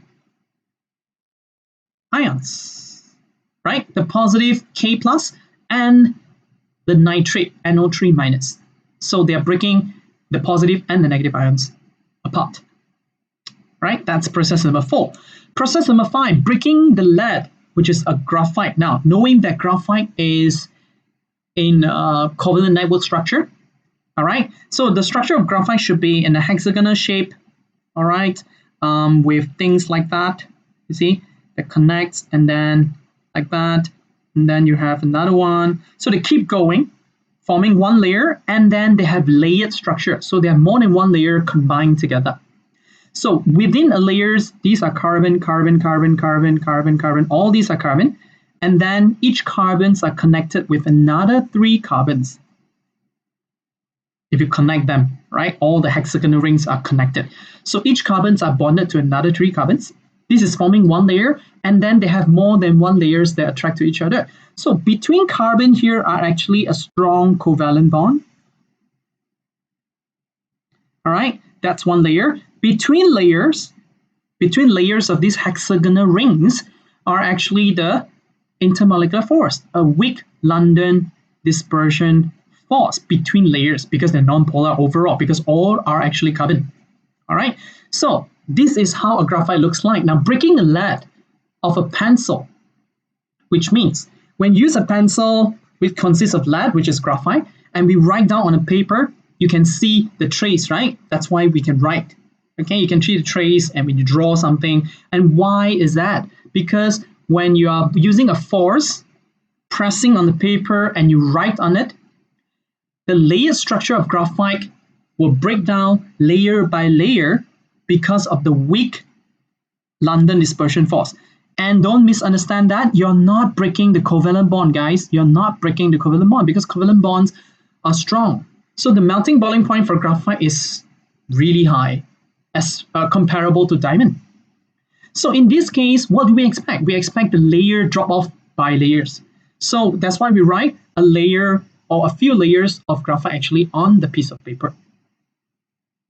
ions, right? The positive K plus and the nitrate NO3 minus. So they are breaking the positive and the negative ions apart, right? That's process number 4. Process number 5, breaking the lead, which is a graphite. Now, knowing that graphite is in a covalent network structure, all right? So the structure of graphite should be in a hexagonal shape, all right? With things like that, you see, that connects, and then like that, and then you have another one. So they keep going, forming one layer, and then they have layered structure. So they have more than one layer combined together. So within a layers, these are carbon, carbon, carbon, carbon, carbon, carbon. All these are carbon. And then each carbons are connected with another 3 carbons. If you connect them, right, all the hexagonal rings are connected. So each carbons are bonded to another 3 carbons. This is forming one layer, and then they have more than one layers that attract to each other. So between carbon here are actually a strong covalent bond. All right, that's one layer. Between layers of these hexagonal rings are actually the intermolecular force, a weak London dispersion force between layers, because they're non-polar overall, because all are actually carbon. All right, so this is how a graphite looks like. Now, breaking a lead of a pencil, which means when you use a pencil which consists of lead, which is graphite, and we write down on a paper, you can see the trace, right? That's why we can write. Okay, you can see the trace, and when you draw something. And why is that? Because when you are using a force pressing on the paper and you write on it, the layer structure of graphite will break down layer by layer because of the weak London dispersion force. And don't misunderstand that. You're not breaking the covalent bond, guys. You're not breaking the covalent bond, because covalent bonds are strong. So the melting boiling point for graphite is really high, as comparable to diamond. So in this case, what do we expect? We expect the layer drop off by layers. So that's why we write a layer or a few layers of graphite actually on the piece of paper.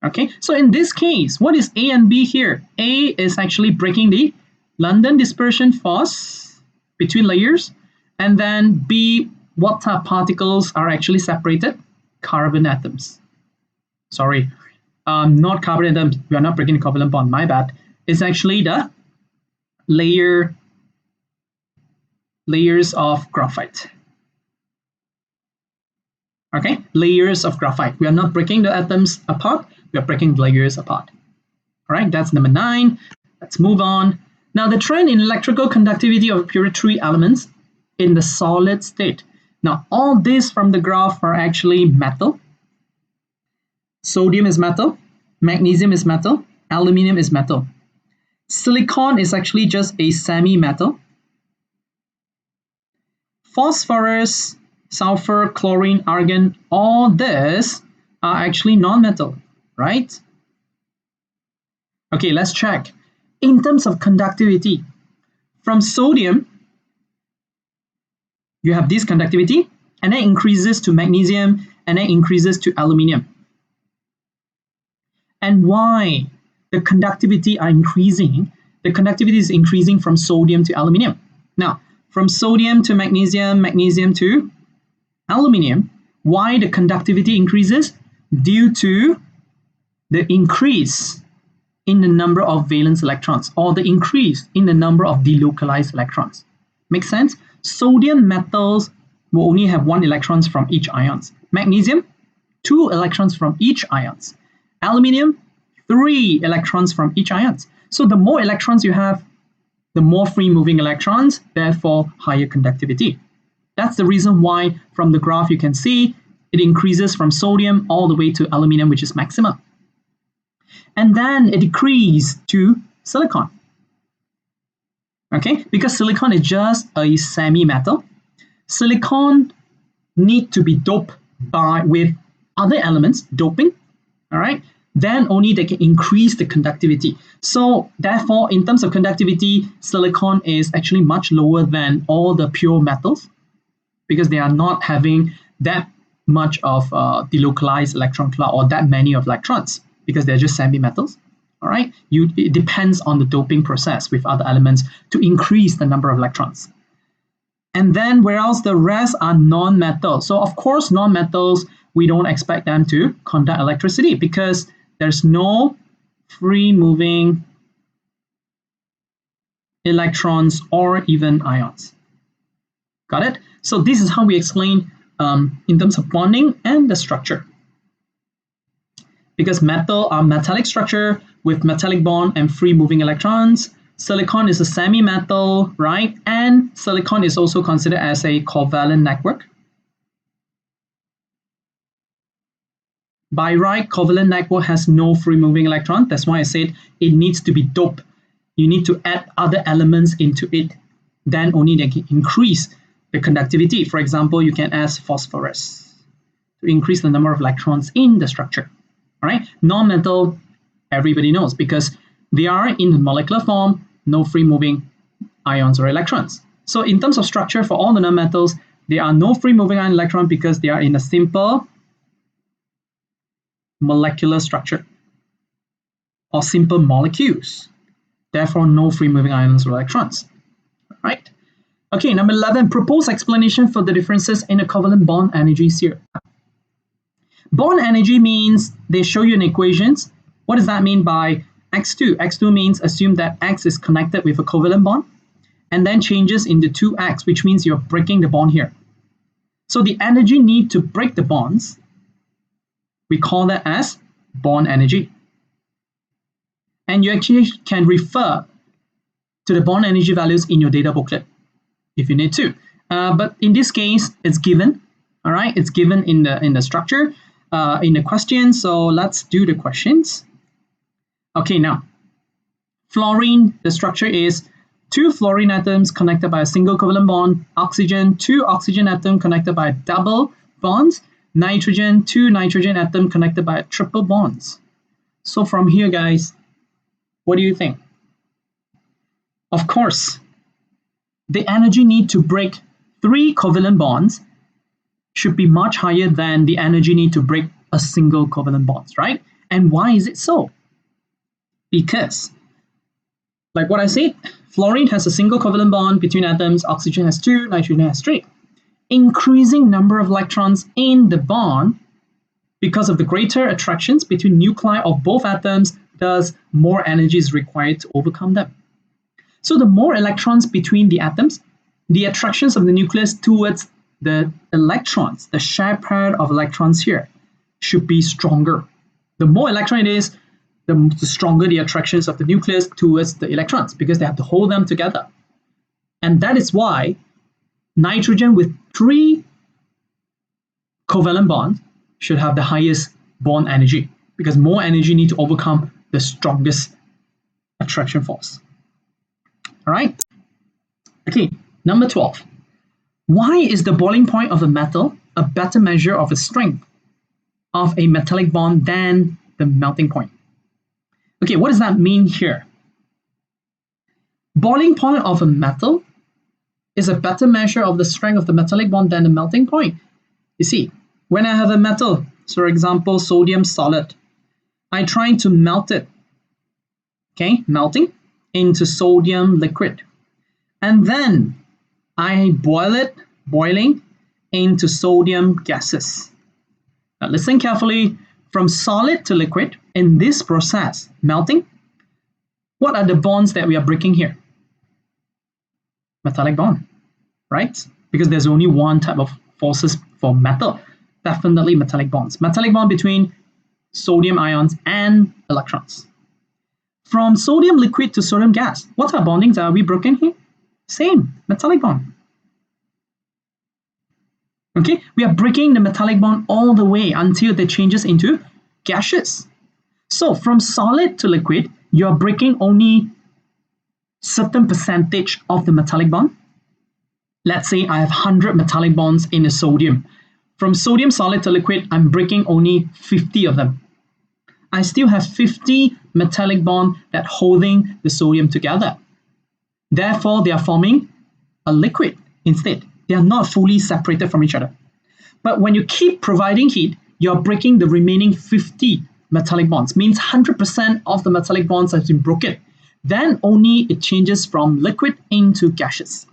Okay, so in this case, what is A and B here? A is actually breaking the London dispersion force between layers, and then B, what type of particles are actually separated? Carbon atoms. Sorry, not carbon atoms. We are not breaking the covalent bond. My bad. It's actually the layers of graphite. Okay, layers of graphite. We are not breaking the atoms apart, we are breaking layers apart. All right, that's number 9. Let's move on. Now, the trend in electrical conductivity of period 3 elements in the solid state. Now, all this from the graph are actually metal. Sodium is metal, magnesium is metal, aluminium is metal. Silicon is actually just a semi-metal. Phosphorus, sulfur, chlorine, argon, all this are actually non-metal, right? Okay, let's check. In terms of conductivity, from sodium, you have this conductivity, and then increases to magnesium, and then increases to aluminium. And why the conductivity are increasing? The conductivity is increasing from sodium to aluminium. Now, from sodium to magnesium, magnesium to aluminium, why the conductivity increases? Due to the increase in the number of valence electrons, or the increase in the number of delocalized electrons. Make sense? Sodium metals will only have 1 electrons from each ions. Magnesium, 2 electrons from each ions. Aluminium, 3 electrons from each ions. So the more electrons you have, the more free moving electrons, therefore higher conductivity. That's the reason why from the graph you can see it increases from sodium all the way to aluminium, which is maximum. And then it decreases to silicon. Okay, because silicon is just a semi-metal. Silicon need to be doped with other elements, doping, all right? Then only they can increase the conductivity. So therefore, in terms of conductivity, silicon is actually much lower than all the pure metals because they are not having that much of delocalized electron cloud or that many of electrons because they're just semi-metals. All right, it depends on the doping process with other elements to increase the number of electrons. And then whereas the rest are non-metals. So of course, non-metals, we don't expect them to conduct electricity because there's no free moving electrons or even ions. Got it? So this is how we explain in terms of bonding and the structure. Because metal are metallic structure with metallic bond and free moving electrons. Silicon is a semi-metal, right? And silicon is also considered as a covalent network. By right, covalent network has no free moving electron. That's why I said it needs to be doped. You need to add other elements into it. Then only they can increase the conductivity. For example, you can add phosphorus to increase the number of electrons in the structure. All right, non-metal, everybody knows because they are in molecular form, no free moving ions or electrons. So in terms of structure for all the non-metals, there are no free moving ion electron because they are in a simple molecular structure or simple molecules. Therefore, no free moving ions or electrons. All right. Okay, number 11, propose explanation for the differences in the covalent bond energies here. Bond energy means they show you in equations. What does that mean by X2? X2 means assume that X is connected with a covalent bond and then changes into 2X, which means you're breaking the bond here. So the energy need to break the bonds, we call that as bond energy. And you actually can refer to the bond energy values in your data booklet if you need to. But in this case, it's given. All right, it's given in the structure, in the question. So let's do the questions. Okay, now fluorine, the structure is 2 fluorine atoms connected by a single covalent bond, oxygen, 2 oxygen atoms connected by double bonds, nitrogen, 2 nitrogen atoms connected by triple bonds. So from here, guys, what do you think? Of course, the energy need to break 3 covalent bonds should be much higher than the energy need to break a single covalent bonds, right? And why is it so? Because, like what I said, fluorine has a single covalent bond between atoms, oxygen has 2, nitrogen has 3. Increasing number of electrons in the bond because of the greater attractions between nuclei of both atoms, thus more energy is required to overcome them. So the more electrons between the atoms, the attractions of the nucleus towards the electrons, the shared pair of electrons here, should be stronger. The more electron it is, the stronger the attractions of the nucleus towards the electrons, because they have to hold them together. And that is why nitrogen with 3 covalent bonds should have the highest bond energy, because more energy need to overcome the strongest attraction force. All right. Okay, number 12. Why is the boiling point of a metal a better measure of the strength of a metallic bond than the melting point? Okay, what does that mean here? Boiling point of a metal is a better measure of the strength of the metallic bond than the melting point. You see, when I have a metal, so for example, sodium solid, I try to melt it, okay, melting into sodium liquid. And then I boil it, boiling into sodium gases. Now listen carefully, from solid to liquid, in this process, melting, what are the bonds that we are breaking here? Metallic bond, right? Because there's only one type of forces for metal, definitely metallic bonds. Metallic bond between sodium ions and electrons. From sodium liquid to sodium gas, what are bondings are we broken here? Same, metallic bond. Okay, we are breaking the metallic bond all the way until it changes into gaseous. So from solid to liquid, you're breaking only certain percentage of the metallic bond. Let's say I have 100 metallic bonds in a sodium. From sodium solid to liquid, I'm breaking only 50 of them. I still have 50 metallic bonds that holding the sodium together. Therefore, they are forming a liquid instead. They are not fully separated from each other. But when you keep providing heat, you're breaking the remaining 50 metallic bonds, means 100% of the metallic bonds have been broken. Then only it changes from liquid into gaseous.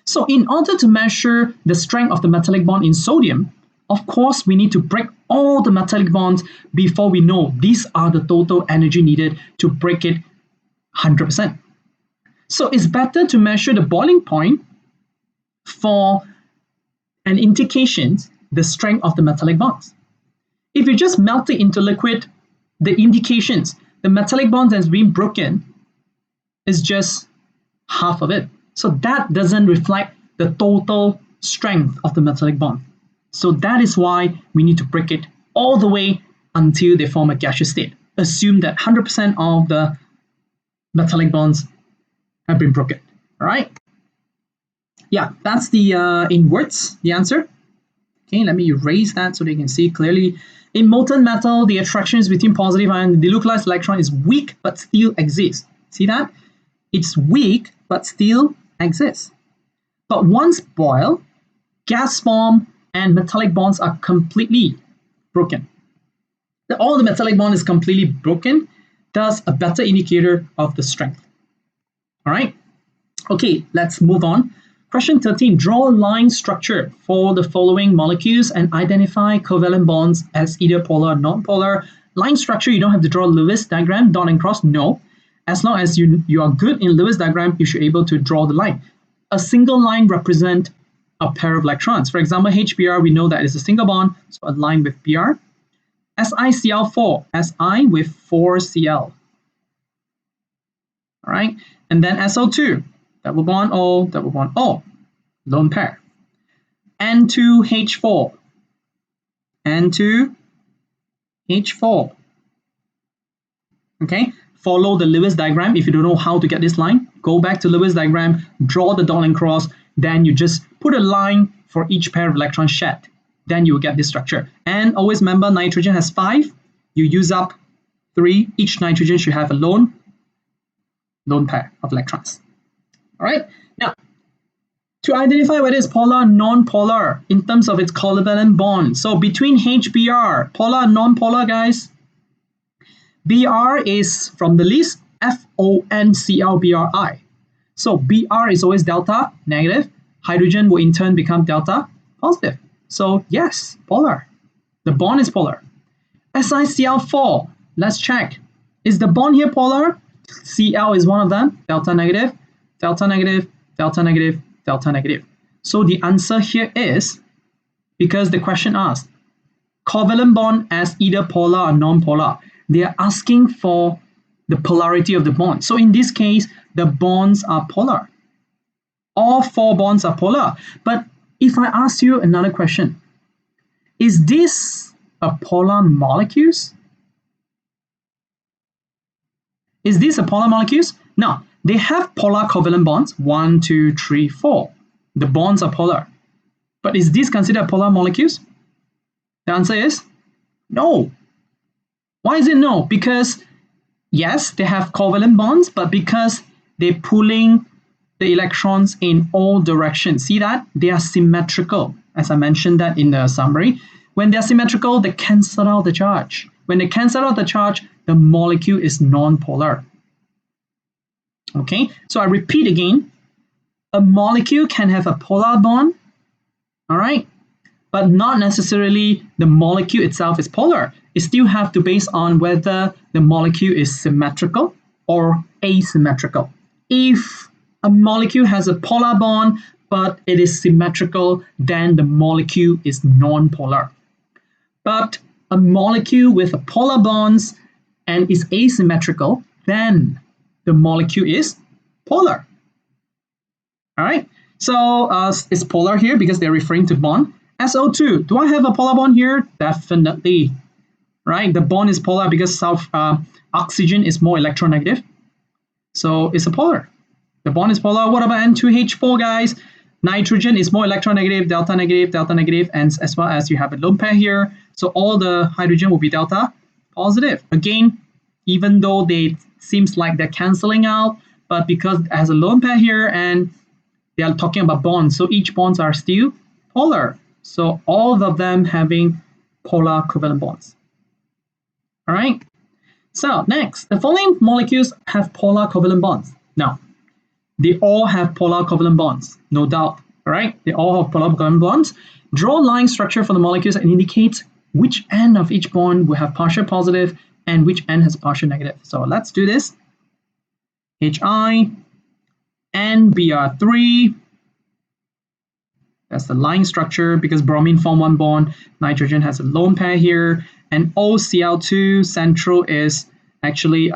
So in order to measure the strength of the metallic bond in sodium, of course, we need to break all the metallic bonds before we know these are the total energy needed to break it 100%. So it's better to measure the boiling point for an indication the strength of the metallic bonds. If you just melt it into liquid, the indications, the metallic bond has been broken, is just half of it. So that doesn't reflect the total strength of the metallic bond. So that is why we need to break it all the way until they form a gaseous state. Assume that 100% of the metallic bonds have been broken. All right? Yeah, that's the in words, the answer. Okay, let me erase that so they can see clearly. In molten metal, the attractions between positive ion, the delocalized electron is weak but still exists. See that? It's weak but still exists. But once boiled, gas form and metallic bonds are completely broken. All the metallic bond is completely broken, thus a better indicator of the strength. All right. Okay, let's move on. Question 13, draw a line structure for the following molecules and identify covalent bonds as either polar or non-polar. Line structure, you don't have to draw a Lewis diagram, dot and cross, no. As long as you are good in Lewis diagram, you should be able to draw the line. A single line represents a pair of electrons. For example, HBr, we know that it's a single bond, so a line with Br. SiCl4, Si with 4Cl. All right, and then SO2, double bond O, double bond O, lone pair. N2H4, N2H4. Okay, follow the Lewis diagram. If you don't know how to get this line, go back to Lewis diagram, draw the dot and cross, then you just put a line for each pair of electrons shared. Then you will get this structure. And always remember, nitrogen has 5. You use up 3. Each nitrogen should have a lone pair of electrons. All right. Now, to identify whether it's polar or non-polar in terms of its covalent bond. So between HBr, polar and non-polar, guys. Br is from the list FONClBri. So Br is always delta, negative. Hydrogen will in turn become delta, positive. So yes, polar. The bond is polar. SiCl4, let's check. Is the bond here polar? Cl is one of them, delta negative, delta negative, delta negative, delta negative. So the answer here is, because the question asked, covalent bond as either polar or non-polar. They are asking for the polarity of the bond. So in this case, the bonds are polar. All 4 bonds are polar. But if I ask you another question, is this a polar molecules? Is this a polar molecules? No, they have polar covalent bonds, 1, 2, 3, 4. The bonds are polar. But is this considered polar molecules? The answer is no. Why is it no? Because yes, they have covalent bonds, but because they're pulling the electrons in all directions. See that? They are symmetrical, as I mentioned that in the summary. When they're symmetrical, they cancel out the charge. When they cancel out the charge, the molecule is non-polar. Okay, so I repeat again, a molecule can have a polar bond, all right, but not necessarily the molecule itself is polar. It still have to base on whether the molecule is symmetrical or asymmetrical. If a molecule has a polar bond, but it is symmetrical, then the molecule is non-polar. But a molecule with a polar bonds and is asymmetrical, then the molecule is polar. All right, so it's polar here because they're referring to bond. SO2, do I have a polar bond here? Definitely, right? The bond is polar because oxygen is more electronegative. So it's a polar. The bond is polar. What about N2H4, guys? Nitrogen is more electronegative, delta negative, and as well as you have a lone pair here. So all the hydrogen will be delta positive. Again, even though they seems like they're canceling out, but because it has a lone pair here and they are talking about bonds, so each bonds are still polar. So all of them having polar covalent bonds. All right. So next, the following molecules have polar covalent bonds. Now, they all have polar covalent bonds, no doubt. All right, they all have polar covalent bonds. Draw line structure for the molecules and indicate which end of each bond will have partial positive and which end has partial negative. So let's do this. HI and Br3. That's the line structure because bromine form 1 bond, nitrogen has a lone pair here, and OCl2 central is actually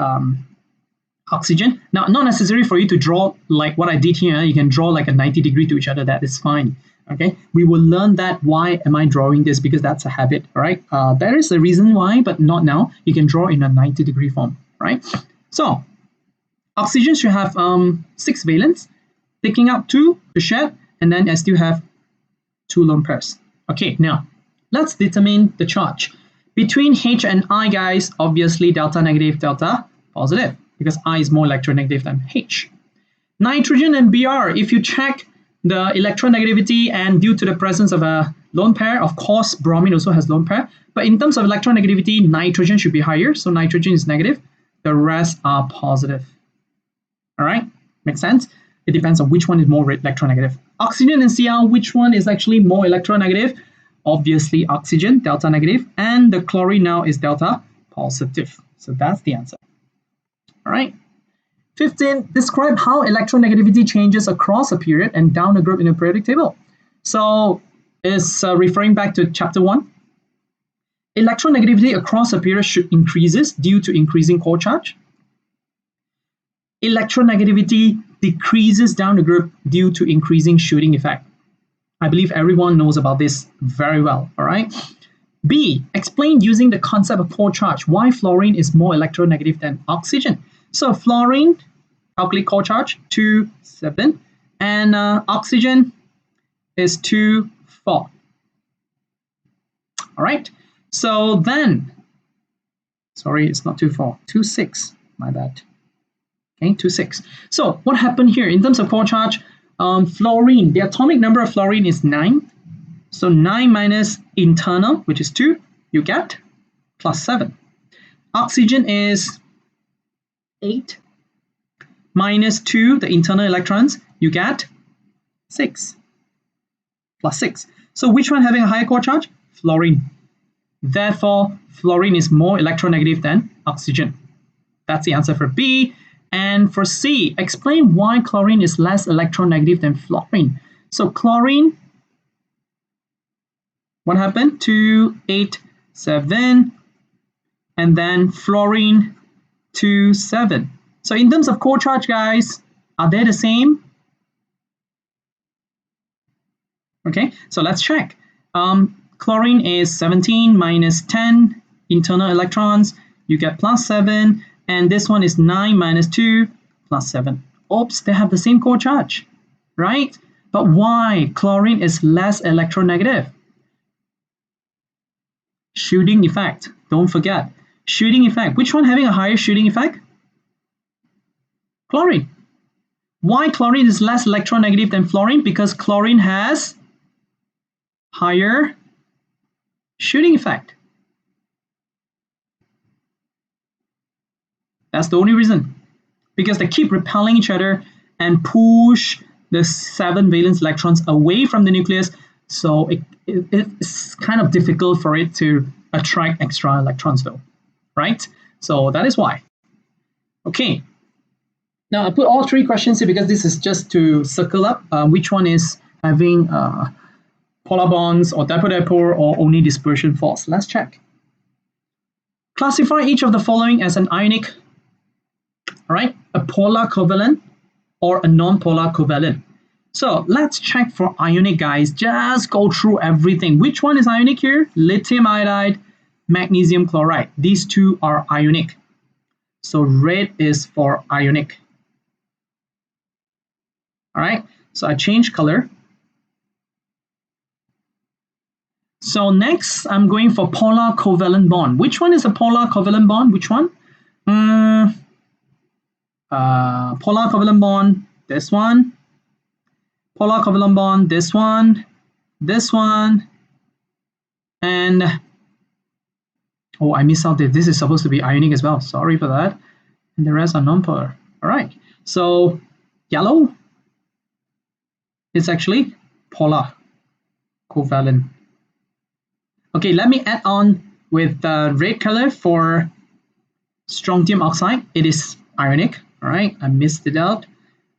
oxygen. Now, not necessary for you to draw like what I did here. You can draw like a 90-degree to each other. That is fine. Okay, we will learn that. Why am I drawing this? Because that's a habit. All right, there is a reason why, but not now. You can draw in a 90-degree form. Right. So oxygen should have 6 valence, taking out 2 to shed, and then I still have 2 lone pairs. Okay, now let's determine the charge between H and I, guys. Obviously, delta negative, delta positive, because I is more electronegative than H. Nitrogen and Br, if you check the electronegativity and due to the presence of a lone pair, of course, bromine also has lone pair, but in terms of electronegativity, nitrogen should be higher, so nitrogen is negative. The rest are positive. All right, makes sense? It depends on which one is more electronegative. Oxygen and Cl, which one is actually more electronegative? Obviously, oxygen, delta negative, and the chlorine now is delta positive. So that's the answer. All right. 15, describe how electronegativity changes across a period and down a group in a periodic table. So it's referring back to chapter 1. Electronegativity across a period should increases due to increasing core charge. Electronegativity decreases down the group due to increasing shooting effect. I believe everyone knows about this very well, all right? B, explain using the concept of core charge why fluorine is more electronegative than oxygen. So fluorine, calculate core charge, 2, 7, and oxygen is 2, 4. All right, so then, sorry, it's not 2, 4, 2, 6, my bad. Okay, 2, 6. So what happened here in terms of core charge? Fluorine, the atomic number of fluorine is 9. So 9 minus internal, which is 2, you get plus 7. Oxygen is 8 minus 2, the internal electrons, you get 6 plus 6. So which one having a higher core charge? Fluorine. Therefore, fluorine is more electronegative than oxygen. That's the answer for B. And for C, explain why chlorine is less electronegative than fluorine. So chlorine, what happened? 2, 8, 7, and then fluorine, 2, 7. So in terms of core charge, guys, are they the same? Okay, so let's check. Chlorine is 17 minus 10 internal electrons. You get plus 7. And this one is 9 minus 2 plus 7. Oops, they have the same core charge, right? But why? Chlorine is less electronegative. Shooting effect. Don't forget. Shooting effect. Which one having a higher shooting effect? Chlorine. Why chlorine is less electronegative than fluorine? Because chlorine has higher shooting effect. That's the only reason. Because they keep repelling each other and push the 7 valence electrons away from the nucleus, so it's kind of difficult for it to attract extra electrons though, right? So that is why. Okay, now I put all 3 questions here because this is just to circle up which one is having polar bonds or dipole-dipole or only dispersion force. Let's check. Classify each of the following as an ionic, all right, a polar covalent or a non-polar covalent. So let's check for ionic, guys. Just go through everything. Which one is ionic here? Lithium iodide, magnesium chloride. These 2 are ionic. So red is for ionic. All right, so I change color. So next, I'm going for polar covalent bond. Which one is a polar covalent bond? Which one? Polar covalent bond, this one. Polar covalent bond, this one, and oh, I missed out that this is supposed to be ionic as well. Sorry for that. And the rest are non-polar. All right. So yellow is actually polar covalent. Okay, let me add on with the red color for strontium oxide. It is ionic. All right, I missed it out.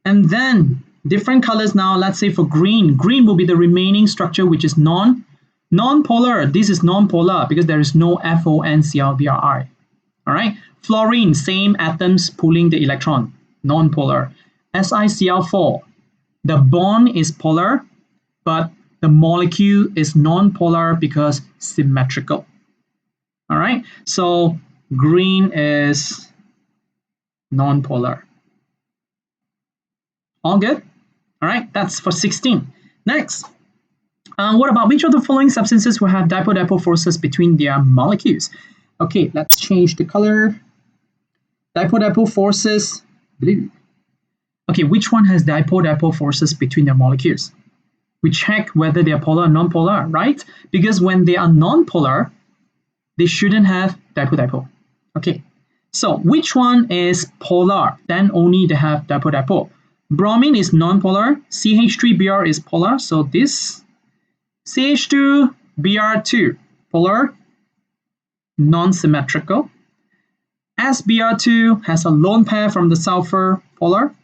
And then different colors now. Let's say for green. Green will be the remaining structure, which is non-polar. This is non-polar because there is no FONClBrI. All right. Fluorine, same atoms pulling the electron, non-polar. SiCl4, the bond is polar, but the molecule is non-polar because symmetrical. All right. So green is non-polar. All good? All right, that's for 16. Next, what about which of the following substances will have dipole-dipole forces between their molecules? Okay, let's change the color. Dipole-dipole forces, blue. Okay, which one has dipole-dipole forces between their molecules? We check whether they are polar or non-polar, right? Because when they are non-polar, they shouldn't have dipole-dipole. Okay, so which one is polar? Then only they have dipole-dipole. Bromine is non-polar, CH3Br is polar, so this CH2Br2 polar, non-symmetrical. SBr2 has a lone pair from the sulfur, polar.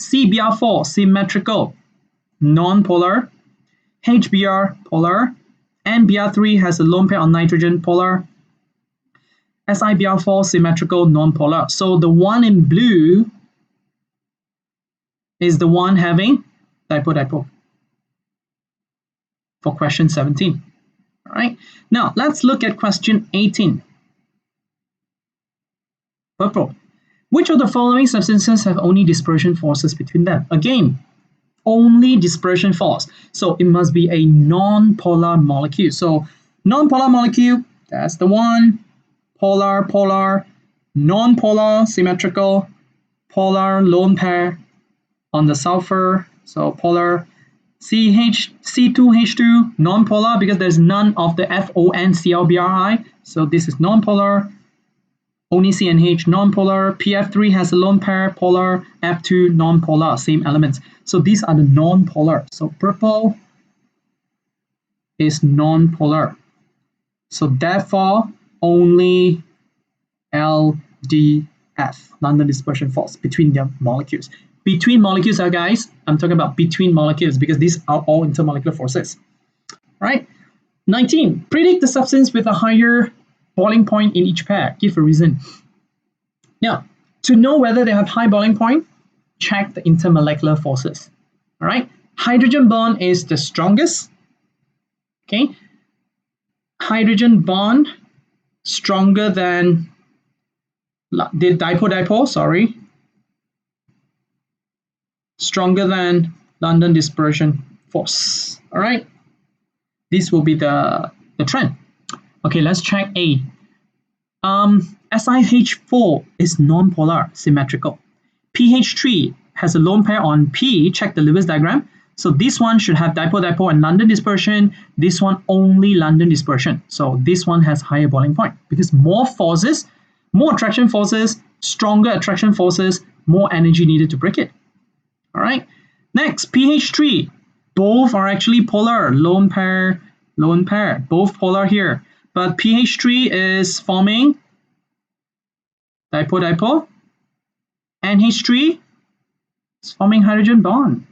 CBr4 symmetrical, non-polar. HBr polar. NBr3 has a lone pair on nitrogen, polar. SiBr4 symmetrical, non-polar. So the one in blue is the one having dipole-dipole for question 17. All right. Now let's look at question 18. Purple. Which of the following substances have only dispersion forces between them? Again, only dispersion force. So it must be a non-polar molecule. So non-polar molecule, that's the one. Polar, polar, non-polar, symmetrical, polar, lone pair on the sulfur. So polar, C2H2, non-polar because there's none of the FONClBrI. So this is non-polar. Only CNH, non-polar. PF3 has a lone pair, polar. F2, non-polar, same elements. So these are the non-polar. So purple is non-polar. So therefore, only LDF, London dispersion force between their molecules. between molecules, guys, I'm talking about between molecules because these are all intermolecular forces. Right? 19. Predict the substance with a higher boiling point in each pair. Give a reason. Now, to know whether they have high boiling point, check the intermolecular forces. All right? Hydrogen bond is the strongest. Okay? Hydrogen bond stronger than the dipole-dipole, sorry. Stronger than London dispersion force. All right? This will be the trend. Okay, let's check A. SiH4 is non-polar, symmetrical. pH3 has a lone pair on P, check the Lewis diagram. So this one should have dipole-dipole and London dispersion. This one only London dispersion. So this one has higher boiling point because more forces, more attraction forces, stronger attraction forces, more energy needed to break it. All right. Next, pH3. Both are actually polar, lone pair, both polar here. But pH3 is forming dipole-dipole. NH3 is forming hydrogen bond.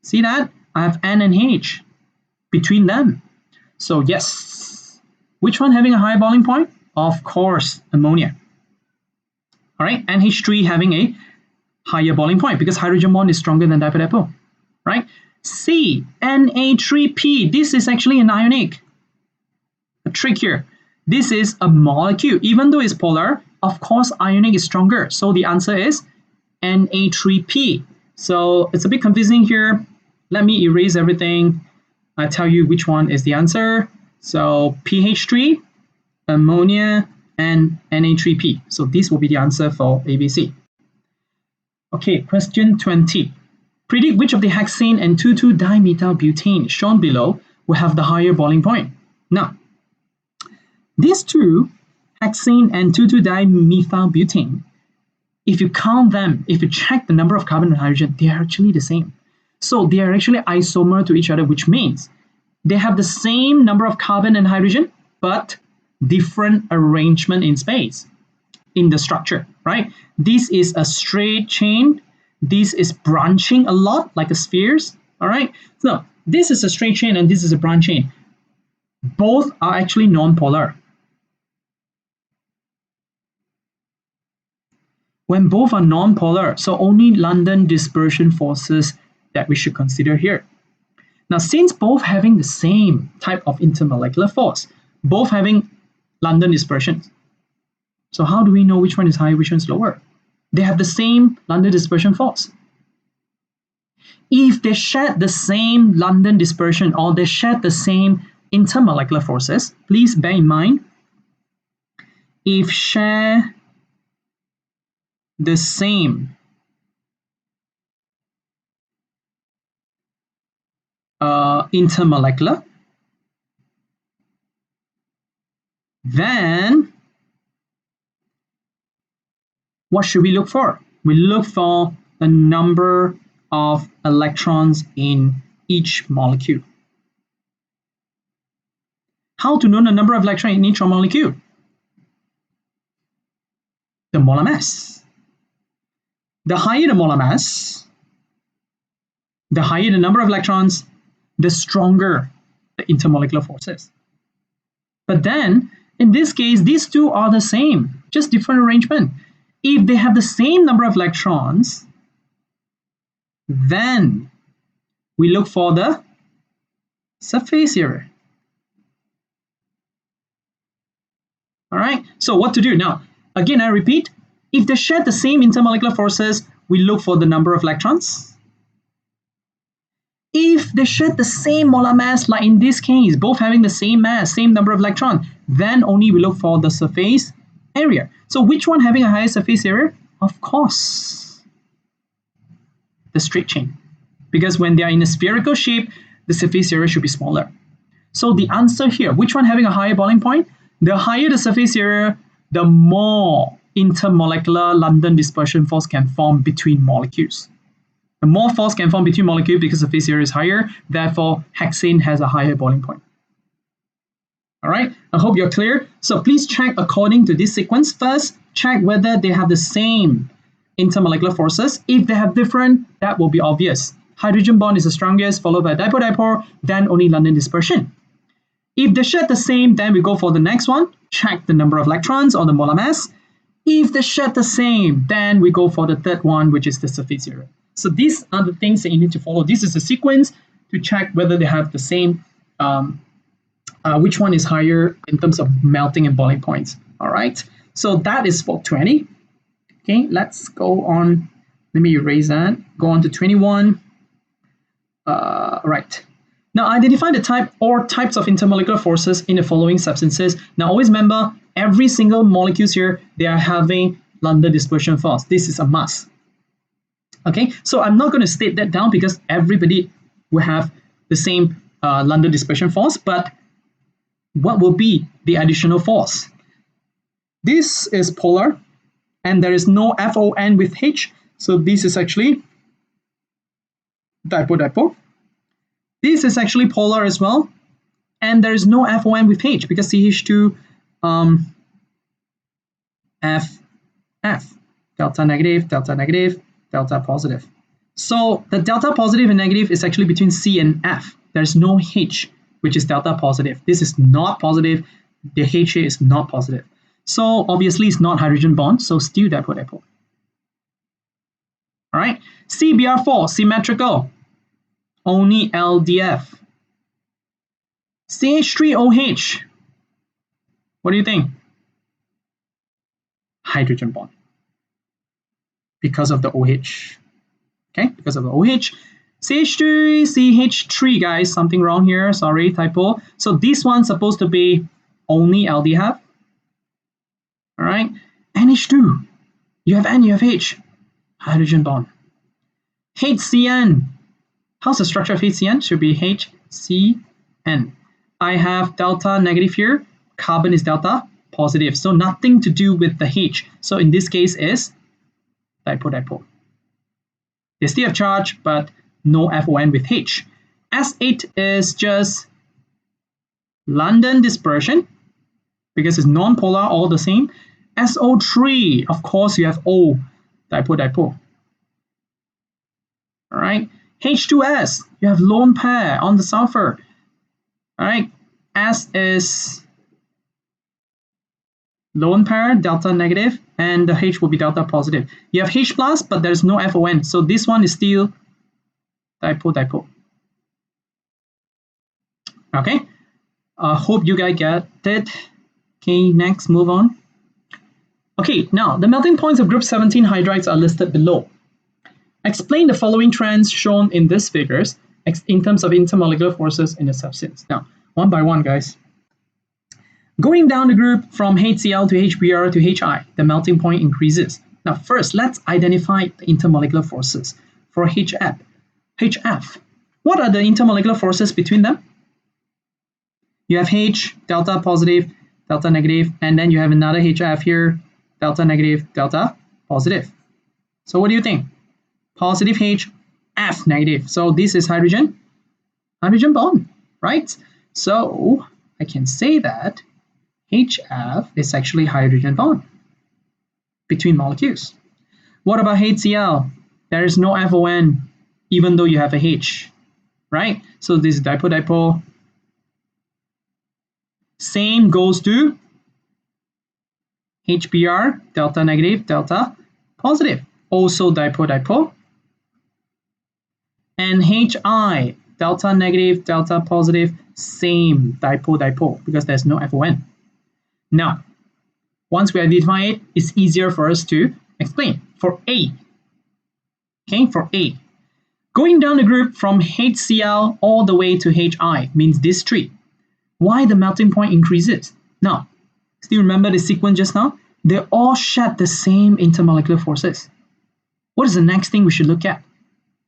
See that? I have N and H between them. So yes. Which one having a higher boiling point? Of course, ammonia. All right, NH3 having a higher boiling point because hydrogen bond is stronger than dipole-dipole. Right? C, Na3P. This is actually an ionic. A trick here. This is a molecule. Even though it's polar, of course, ionic is stronger. So the answer is Na3P. So it's a bit confusing here. Let me erase everything. I tell you which one is the answer. So pH3, ammonia, and Na3P. So this will be the answer for ABC. Okay, question 20. Predict which of the hexane and 2,2-dimethylbutane shown below will have the higher boiling point. Now, these two, hexane and 2,2-dimethylbutane, if you count them, if you check the number of carbon and hydrogen, they are actually the same. So they are actually isomer to each other, which means they have the same number of carbon and hydrogen, but different arrangement in space, in the structure, right? This is a straight chain. This is branching a lot, like a spheres, all right? So this is a straight chain and this is a branch chain. Both are actually non-polar. When both are non-polar, so only London dispersion forces that we should consider here. Now, since both having the same type of intermolecular force, both having London dispersion, so how do we know which one is higher, which one is lower? They have the same London dispersion force. If they share the same London dispersion or they share the same intermolecular forces, please bear in mind, if share the same intermolecular, then what should we look for? We look for the number of electrons in each molecule. How to know the number of electrons in each molecule? The molar mass. The higher the molar mass, the higher the number of electrons, the stronger the intermolecular forces. But then, in this case, these two are the same, just different arrangement. If they have the same number of electrons, then we look for the surface area. All right, so what to do now? Again, I repeat, if they share the same intermolecular forces, we look for the number of electrons. If they share the same molar mass, like in this case, both having the same mass, same number of electrons, then only we look for the surface area. So which one having a higher surface area? Of course, the straight chain. Because when they are in a spherical shape, the surface area should be smaller. So the answer here, which one having a higher boiling point? The higher the surface area, the more intermolecular London dispersion force can form between molecules. The more force can form between molecules because the surface area is higher, therefore hexane has a higher boiling point. All right, I hope you're clear. So please check according to this sequence. First, check whether they have the same intermolecular forces. If they have different, that will be obvious. Hydrogen bond is the strongest, followed by dipole-dipole, then only London dispersion. If they share the same, then we go for the next one, check the number of electrons or the molar mass. If they share the same, then we go for the third one, which is the surface area. So these are the things that you need to follow. This is a sequence to check whether they have the same, which one is higher in terms of melting and boiling points. All right, so that is for 20. Okay, let's go on. Let me erase that. Go on to 21. Right. Now identify the type or types of intermolecular forces in the following substances. Now always remember, every single molecules here, they are having London dispersion force. This is a must. Okay, so I'm not going to state that down because everybody will have the same London dispersion force, but what will be the additional force? This is polar, and there is no FON with H, so this is actually dipole-dipole. This is actually polar as well, and there is no FON with H because CH2 F, delta negative, delta positive. So the delta positive and negative is actually between C and F. There's no H, which is delta positive. This is not positive. The H here is not positive. So obviously it's not hydrogen bond, so still dipole-dipole. All right, CBr4, symmetrical, only LDF. CH3OH, what do you think? Hydrogen bond. Because of the OH. Okay, because of the OH. CH3, CH3, guys, something wrong here. Sorry, typo. So this one's supposed to be only LDF. All right, NH2. You have N, you have H. Hydrogen bond. HCN. How's the structure of HCN? Should be HCN. I have delta negative here. Carbon is delta positive. So nothing to do with the H. So in this case is dipole-dipole. They still have charge, but no FON with H. S8 is just London dispersion because it's non-polar, all the same. SO3, of course, you have O, dipole-dipole. All right. H2S, you have lone pair on the sulfur. All right. S is lone pair, delta negative, and the H will be delta positive. You have H plus, but there's no FON. So this one is still dipole-dipole. Okay. Hope you guys get it. Okay, next, move on. Okay, now the melting points of group 17 hydrides are listed below. Explain the following trends shown in these figures in terms of intermolecular forces in the substance. Now, one by one, guys. Going down the group from HCl to HBr to HI, the melting point increases. Now, first, let's identify the intermolecular forces. For HF, what are the intermolecular forces between them? You have H, delta positive, delta negative, and then you have another HF here, delta negative, delta positive. So what do you think? Positive H, F negative. So this is hydrogen bond, right? So I can say that HF is actually hydrogen bond between molecules. What about HCl? There is no FON even though you have a H, right? So this is dipole-dipole. Same goes to HBr, delta negative, delta positive. Also dipole-dipole. And HI, delta negative, delta positive, same dipole-dipole because there's no FON. Now, once we identify it, it's easier for us to explain. For A, okay, for A, going down the group from HCl all the way to HI means this tree. Why the melting point increases? Now, still remember the sequence just now? They all shed the same intermolecular forces. What is the next thing we should look at?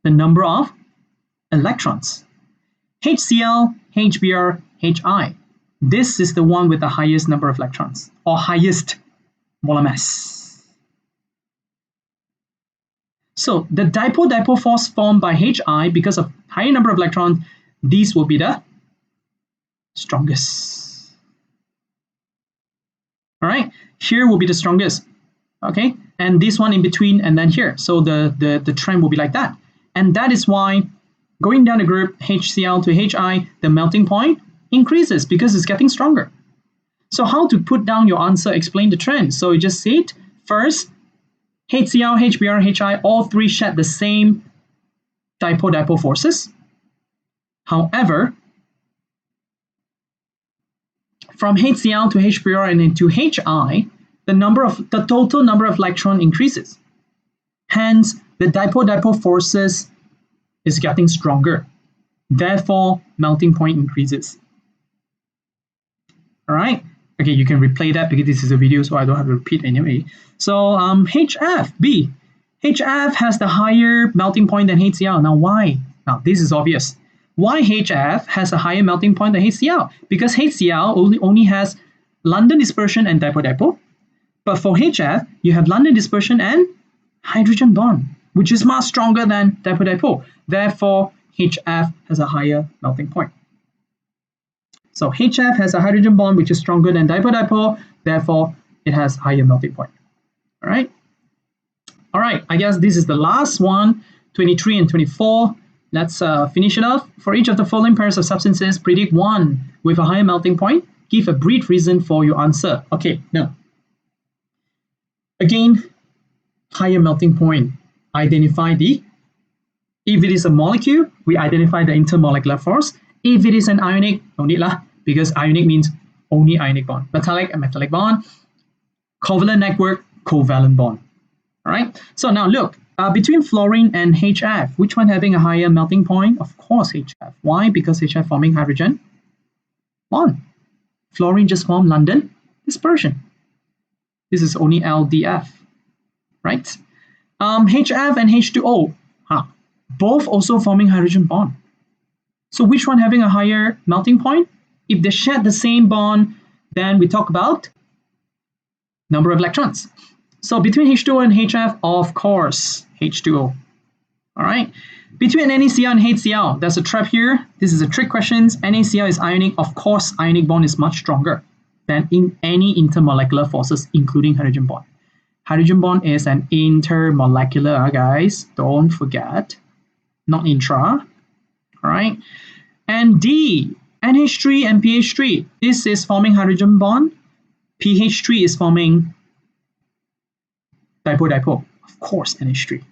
The number of electrons. HCl, HBr, HI. This is the one with the highest number of electrons or highest molar mass. So the dipole-dipole force formed by HI because of higher number of electrons, these will be the strongest. All right, here will be the strongest. okay? And this one in between and then here. So the trend will be like that. And that is why going down the group HCl to HI, the melting point increases because it's getting stronger. So how to put down your answer, explain the trend. So you just say it first, HCl, HBr, HI, all three shed the same dipole-dipole forces. However, from HCl to HBr and into HI, the total number of electron increases. Hence, the dipole-dipole forces is getting stronger. Therefore, melting point increases. All right. Okay, you can replay that because this is a video, so I don't have to repeat anyway. So HF, HF has the higher melting point than HCl. Now, why? Now, this is obvious. Why HF has a higher melting point than HCl? Because HCl only has London dispersion and dipole-dipole. But for HF, you have London dispersion and hydrogen bond, which is much stronger than dipole-dipole. Therefore, HF has a higher melting point. So HF has a hydrogen bond which is stronger than dipole-dipole, therefore it has higher melting point. All right. All right, I guess this is the last one, 23 and 24. Let's finish it off. For each of the following pairs of substances, predict one with a higher melting point. Give a brief reason for your answer. Okay, now, again, higher melting point. Identify the, if it is a molecule, we identify the intermolecular force. If it is an ionic, no need lah, because ionic means only ionic bond. Metallic and metallic bond. Covalent network, covalent bond. All right. So now look, between fluorine and HF, which one having a higher melting point? Of course, HF. Why? Because HF forming hydrogen bond. Fluorine just formed London dispersion. This is only LDF, right? HF and H2O, both also forming hydrogen bond. So which one having a higher melting point? If they share the same bond, then we talk about number of electrons. So between H2O and HF, of course, H2O. All right. Between NaCl and HCl, there's a trap here. This is a trick question. NaCl is ionic. Of course, ionic bond is much stronger than in any intermolecular forces, including hydrogen bond. Hydrogen bond is an intermolecular, guys. Don't forget. Not intra. All right. And D, NH3 and PH3. This is forming hydrogen bond. PH3 is forming dipole-dipole. Of course, NH3.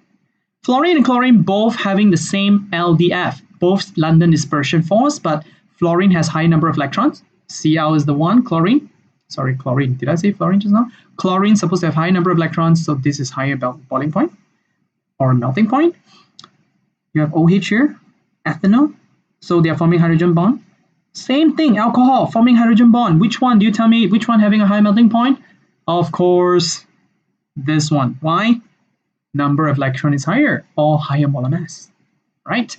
Fluorine and chlorine both having the same LDF, both London dispersion force, but fluorine has high number of electrons. Cl is the one, chlorine. Sorry, chlorine. Did I say fluorine just now? Chlorine is supposed to have high number of electrons, so this is higher boiling point or melting point. You have OH here, ethanol, so they are forming hydrogen bond. Same thing, alcohol forming hydrogen bond. Which one? Do you tell me which one having a high melting point? Of course, this one. Why? Number of electron is higher or higher molar mass, right?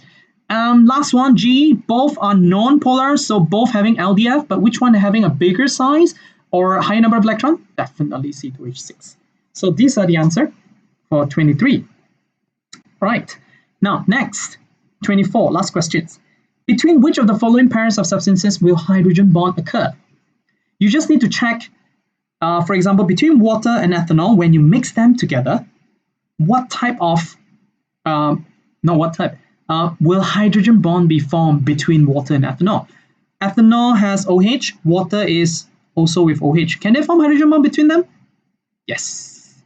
Last one, G, both are non-polar, so both having LDF, but which one having a bigger size or a higher number of electrons? Definitely C2H6. So these are the answer for 23. Right, now next, 24, last questions. Between which of the following pairs of substances will hydrogen bond occur? You just need to check, for example, between water and ethanol, when you mix them together, what type of, will hydrogen bond be formed between water and ethanol? Ethanol has OH, water is also with OH. Can they form hydrogen bond between them? Yes.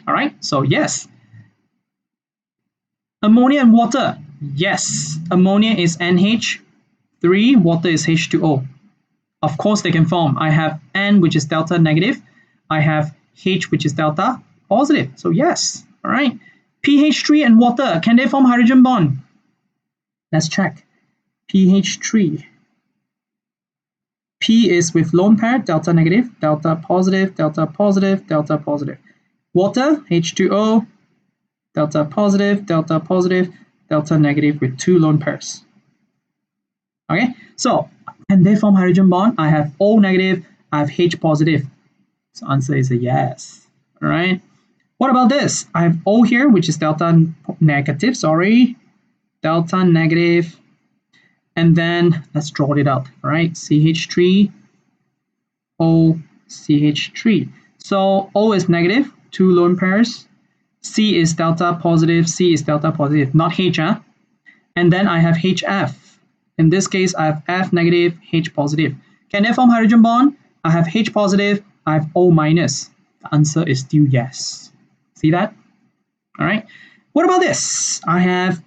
All right, so yes. Ammonia and water, yes. Ammonia is NH3, water is H2O. Of course they can form. I have N, which is delta negative. I have H, which is delta positive. So yes, all right. PH3 and water, can they form hydrogen bond? Let's check. PH3. P is with lone pair, delta negative, delta positive, delta positive, delta positive. Water, H2O, delta positive, delta negative with two lone pairs. Okay, so can they form hydrogen bond? I have O negative, I have H positive. So answer is a yes. All right. What about this? I have O here, which is delta negative, delta negative. And then let's draw it out, all right? CH3, O, CH3. So O is negative, 2 lone pairs. C is delta positive, C is delta positive, not H. And then I have HF. In this case, I have F negative, H positive. Can they form hydrogen bond? I have H positive, I have O minus. The answer is still yes. See that? All right. What about this? I have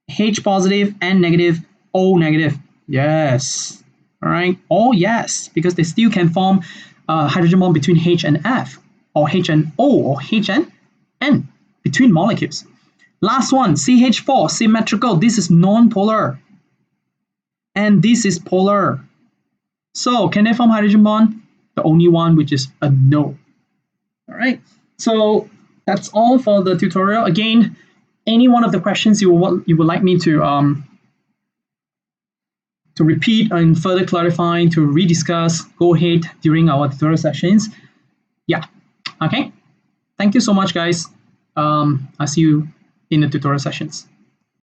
H positive, N negative, O negative. Yes. All right. Oh, yes, because they still can form a hydrogen bond between H and F, or H and O, or H and N between molecules. Last one, CH4, symmetrical. This is non-polar. And this is polar. So can they form hydrogen bond? The only one which is a no. All right. So that's all for the tutorial. Again, any one of the questions you would like me to repeat and further clarify, to rediscuss, go ahead during our tutorial sessions. Yeah. Okay. Thank you so much, guys. I'll see you in the tutorial sessions.